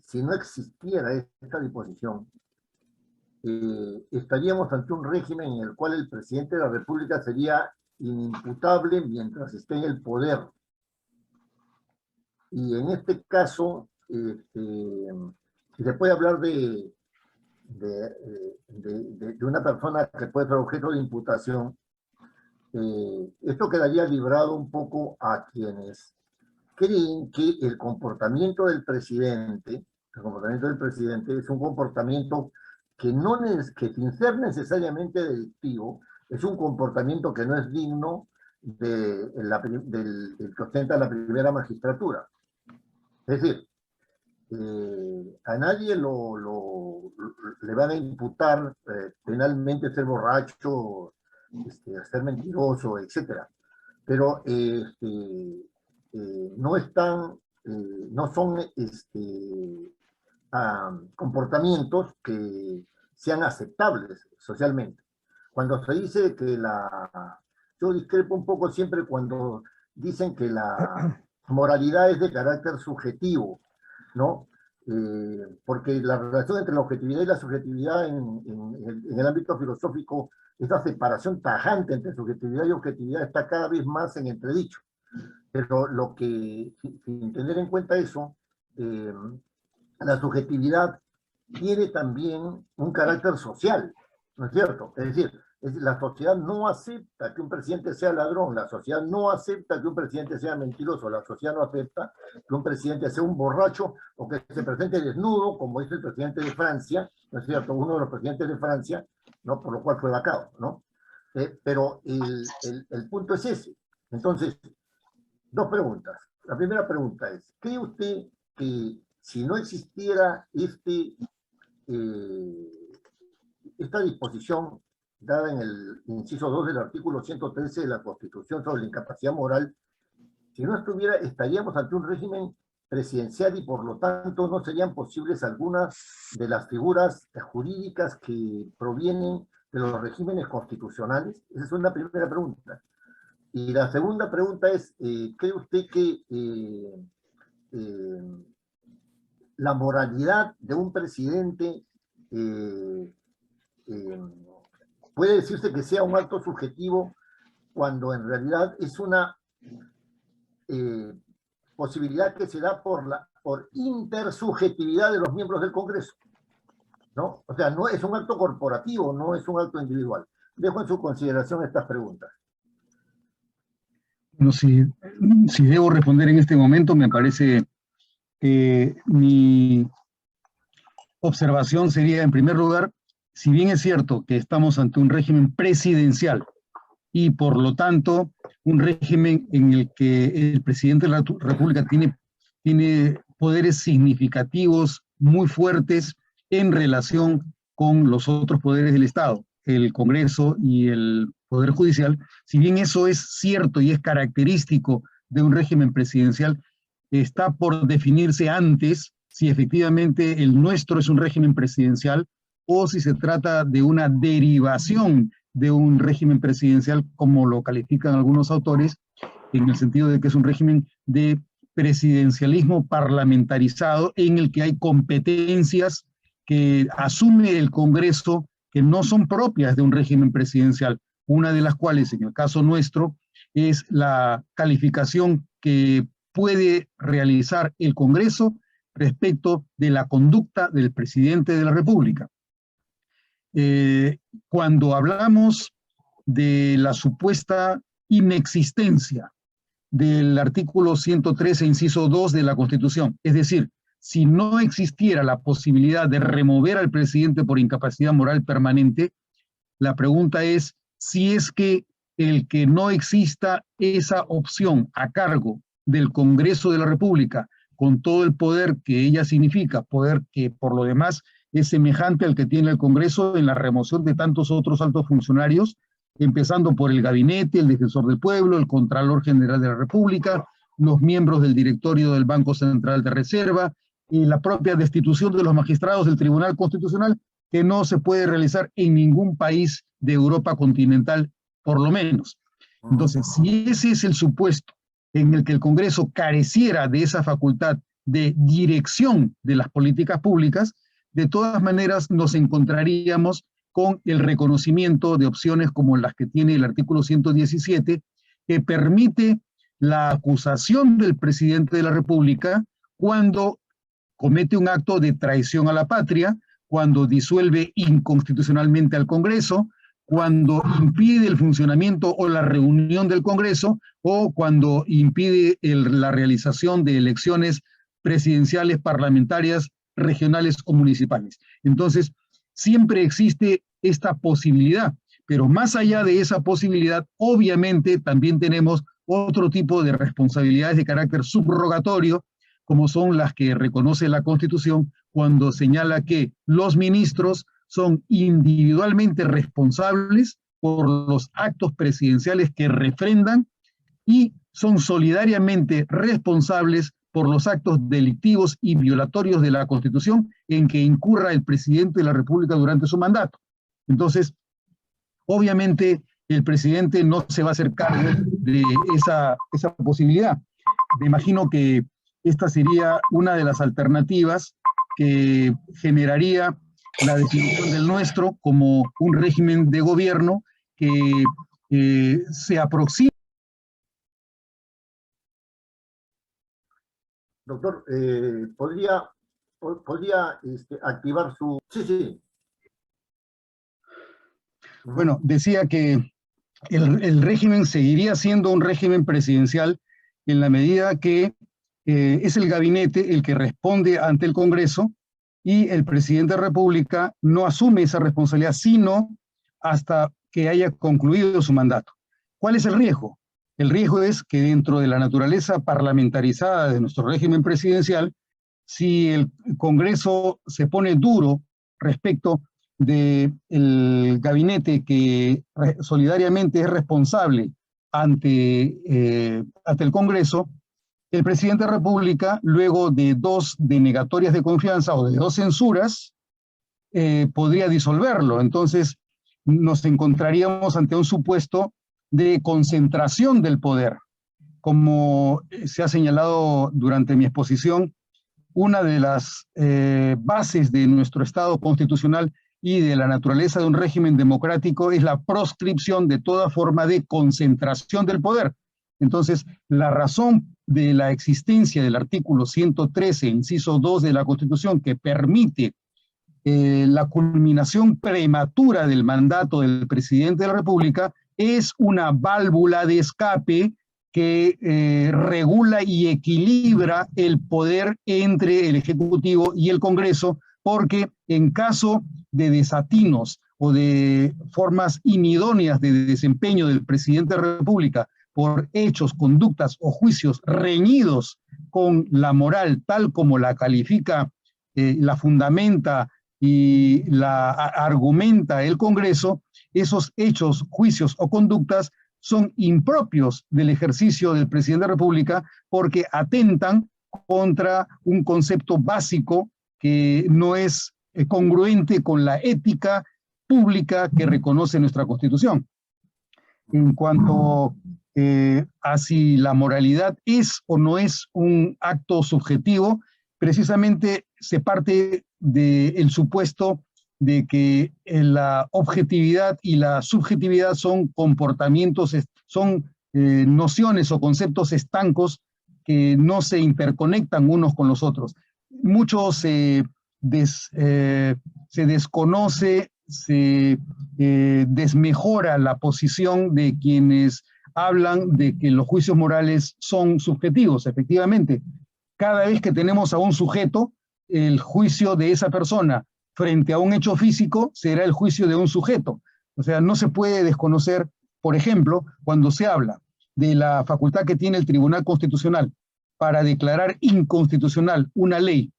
si no existiera esta disposición, estaríamos ante un régimen en el cual el presidente de la República sería inimputable mientras esté en el poder. Y en este caso, si se puede hablar de una persona que puede ser objeto de imputación, esto quedaría librado un poco a quienes creen que el comportamiento del presidente es un comportamiento que, que sin ser necesariamente delictivo, es un comportamiento que no es digno del que ostenta la primera magistratura. Es decir, a nadie le van a imputar penalmente ser borracho, ser mentiroso, etcétera. Pero no están, no son comportamientos que sean aceptables socialmente. Cuando se dice que yo discrepo un poco siempre cuando dicen que la moralidad es de carácter subjetivo, ¿no? Porque la relación entre la objetividad y la subjetividad en el ámbito filosófico, esa separación tajante entre subjetividad y objetividad está cada vez más en entredicho. Pero sin tener en cuenta eso, la subjetividad tiene también un carácter social, ¿no es cierto? Es decir, la sociedad no acepta que un presidente sea ladrón, la sociedad no acepta que un presidente sea mentiroso, la sociedad no acepta que un presidente sea un borracho o que se presente desnudo, como es el presidente de Francia, ¿no es cierto? Uno de los presidentes de Francia, ¿no? Por lo cual fue vacado, ¿no? Pero el punto es ese. Entonces, dos preguntas. La primera pregunta es, ¿cree usted que si no existiera esta disposición dada en el inciso 2 del artículo 113 de la Constitución sobre la incapacidad moral, si no estuviera, estaríamos ante un régimen presidencial y por lo tanto no serían posibles algunas de las figuras jurídicas que provienen de los regímenes constitucionales? Esa es una primera pregunta. Y la segunda pregunta es, ¿cree usted que la moralidad de un presidente puede decirse que sea un acto subjetivo cuando en realidad es una posibilidad que se da por intersubjetividad de los miembros del Congreso, ¿no? O sea, no es un acto corporativo, no es un acto individual. Dejo en su consideración estas preguntas. Bueno, si debo responder en este momento, me parece que mi observación sería, en primer lugar, si bien es cierto que estamos ante un régimen presidencial y por lo tanto un régimen en el que el presidente de la República tiene poderes significativos muy fuertes en relación con los otros poderes del Estado, el Congreso y el Poder Judicial, si bien eso es cierto y es característico de un régimen presidencial, está por definirse antes si efectivamente el nuestro es un régimen presidencial o si se trata de una derivación de un régimen presidencial, como lo califican algunos autores, en el sentido de que es un régimen de presidencialismo parlamentarizado en el que hay competencias que asume el Congreso que no son propias de un régimen presidencial, una de las cuales, en el caso nuestro, es la calificación que puede realizar el Congreso respecto de la conducta del presidente de la República. Cuando hablamos de la supuesta inexistencia del artículo 113, inciso 2 de la Constitución, es decir, si no existiera la posibilidad de remover al presidente por incapacidad moral permanente, la pregunta es si es que el que no exista esa opción a cargo del Congreso de la República, con todo el poder que ella significa, poder que por lo demás es semejante al que tiene el Congreso en la remoción de tantos otros altos funcionarios, empezando por el gabinete, el defensor del pueblo, el Contralor General de la República, los miembros del directorio del Banco Central de Reserva, y la propia destitución de los magistrados del Tribunal Constitucional, que no se puede realizar en ningún país de Europa continental, por lo menos. Entonces, si ese es el supuesto en el que el Congreso careciera de esa facultad de dirección de las políticas públicas, de todas maneras nos encontraríamos con el reconocimiento de opciones como las que tiene el artículo 117, que permite la acusación del presidente de la República cuando comete un acto de traición a la patria, cuando disuelve inconstitucionalmente al Congreso, cuando impide el funcionamiento o la reunión del Congreso, o cuando impide la realización de elecciones presidenciales, parlamentarias, regionales o municipales. Entonces, siempre existe esta posibilidad, pero más allá de esa posibilidad, obviamente también tenemos otro tipo de responsabilidades de carácter subrogatorio, como son las que reconoce la Constitución cuando señala que los ministros son individualmente responsables por los actos presidenciales que refrendan y son solidariamente responsables por los actos delictivos y violatorios de la Constitución en que incurra el presidente de la República durante su mandato. Entonces, obviamente, el presidente no se va a hacer cargo de esa posibilidad. Me imagino que esta sería una de las alternativas que generaría la definición del nuestro como un régimen de gobierno que se aproxima. Doctor, ¿podría activar su... Sí, sí. Bueno, decía que el régimen seguiría siendo un régimen presidencial en la medida que es el gabinete el que responde ante el Congreso y el presidente de la República no asume esa responsabilidad sino hasta que haya concluido su mandato. ¿Cuál es el riesgo? El riesgo es que dentro de la naturaleza parlamentarizada de nuestro régimen presidencial, si el Congreso se pone duro respecto del gabinete que solidariamente es responsable ante el Congreso, el presidente de la República, luego de 2 denegatorias de confianza o de 2 censuras, podría disolverlo. Entonces, nos encontraríamos ante un supuesto de concentración del poder. Como se ha señalado durante mi exposición, una de las bases de nuestro Estado constitucional y de la naturaleza de un régimen democrático es la proscripción de toda forma de concentración del poder. Entonces, la razón de la existencia del artículo 113, inciso 2 de la Constitución, que permite la culminación prematura del mandato del presidente de la República, es una válvula de escape que regula y equilibra el poder entre el Ejecutivo y el Congreso, porque en caso de desatinos o de formas inidóneas de desempeño del presidente de la República por hechos, conductas o juicios reñidos con la moral tal como la califica, la fundamenta y la argumenta el Congreso, esos hechos, juicios o conductas son impropios del ejercicio del presidente de la República porque atentan contra un concepto básico que no es congruente con la ética pública que reconoce nuestra Constitución. En cuanto a si la moralidad es o no es un acto subjetivo, precisamente se parte del supuesto de que la objetividad y la subjetividad son comportamientos, son nociones o conceptos estancos que no se interconectan unos con los otros. Mucho se desconoce, se desmejora la posición de quienes hablan de que los juicios morales son subjetivos. Efectivamente, cada vez que tenemos a un sujeto, el juicio de esa persona frente a un hecho físico será el juicio de un sujeto. O sea, no se puede desconocer, por ejemplo, cuando se habla de la facultad que tiene el Tribunal Constitucional para declarar inconstitucional una ley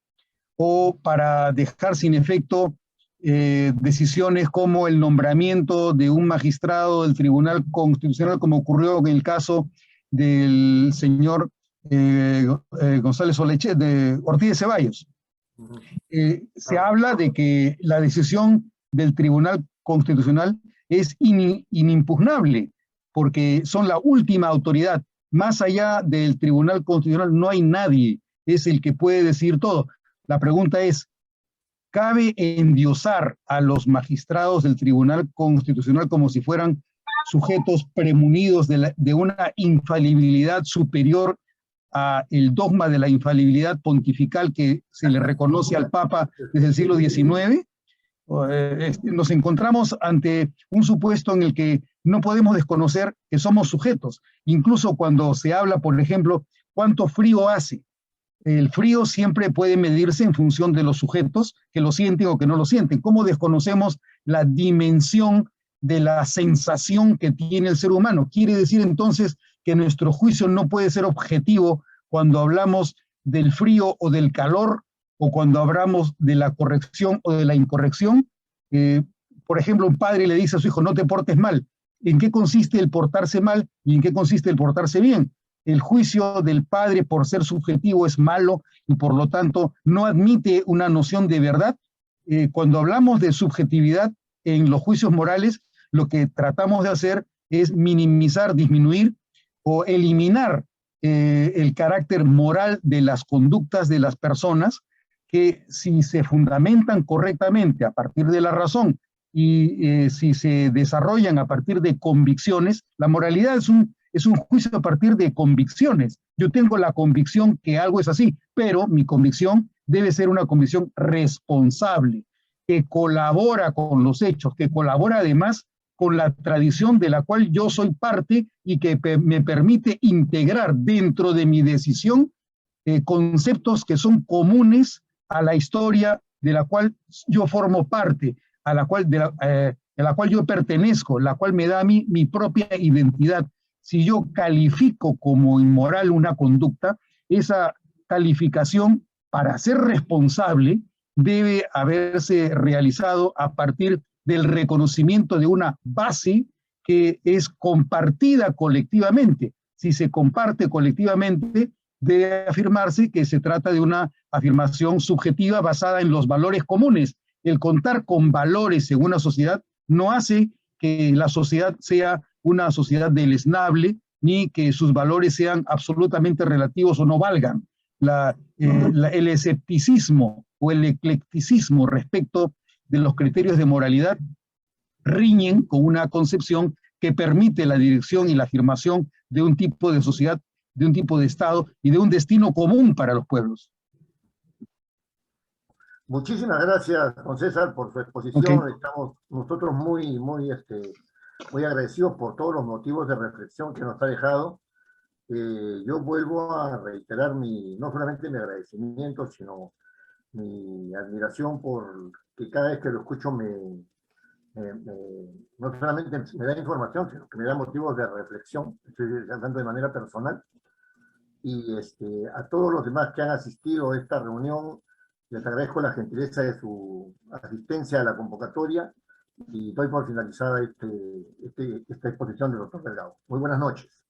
o para dejar sin efecto decisiones como el nombramiento de un magistrado del Tribunal Constitucional, como ocurrió en el caso del señor González de Ortiz de Ceballos. Se habla de que la decisión del Tribunal Constitucional es inimpugnable, porque son la última autoridad. Más allá del Tribunal Constitucional no hay nadie, es el que puede decir todo. La pregunta es, ¿cabe endiosar a los magistrados del Tribunal Constitucional como si fueran sujetos premunidos de una infalibilidad superior a el dogma de la infalibilidad pontifical que se le reconoce al Papa desde el siglo XIX? Nos encontramos ante un supuesto en el que no podemos desconocer que somos sujetos. Incluso cuando se habla, por ejemplo, ¿cuánto frío hace? El frío siempre puede medirse en función de los sujetos que lo sienten o que no lo sienten. ¿Cómo desconocemos la dimensión de la sensación que tiene el ser humano? Quiere decir entonces que nuestro juicio no puede ser objetivo cuando hablamos del frío o del calor, o cuando hablamos de la corrección o de la incorrección. Por ejemplo, un padre le dice a su hijo, no te portes mal. ¿En qué consiste el portarse mal y en qué consiste el portarse bien? El juicio del padre, por ser subjetivo, es malo y por lo tanto no admite una noción de verdad. Cuando hablamos de subjetividad en los juicios morales, lo que tratamos de hacer es minimizar, disminuir o eliminar el carácter moral de las conductas de las personas, que si se fundamentan correctamente a partir de la razón y si se desarrollan a partir de convicciones, la moralidad es un juicio a partir de convicciones. Yo tengo la convicción que algo es así, pero mi convicción debe ser una convicción responsable, que colabora con los hechos, que colabora además con la tradición de la cual yo soy parte y que me permite integrar dentro de mi decisión conceptos que son comunes a la historia de la cual yo formo parte, a la cual, de la cual yo pertenezco, la cual me da a mí mi propia identidad. Si yo califico como inmoral una conducta, esa calificación, para ser responsable, debe haberse realizado a partir del reconocimiento de una base que es compartida colectivamente. Si se comparte colectivamente, debe afirmarse que se trata de una afirmación subjetiva basada en los valores comunes. El contar con valores en una sociedad no hace que la sociedad sea una sociedad deleznable, ni que sus valores sean absolutamente relativos o no valgan. El escepticismo o el eclecticismo respecto de los criterios de moralidad riñen con una concepción que permite la dirección y la afirmación de un tipo de sociedad, de un tipo de Estado y de un destino común para los pueblos. Muchísimas gracias, don César, por su exposición. Okay. Estamos nosotros muy agradecidos por todos los motivos de reflexión que nos ha dejado. Yo vuelvo a reiterar no solamente mi agradecimiento, sino mi admiración por que cada vez que lo escucho no solamente me da información, sino que me da motivos de reflexión. Estoy hablando de manera personal. Y a todos los demás que han asistido a esta reunión, les agradezco la gentileza de su asistencia a la convocatoria y doy por finalizada esta exposición del doctor Delgado. Muy buenas noches.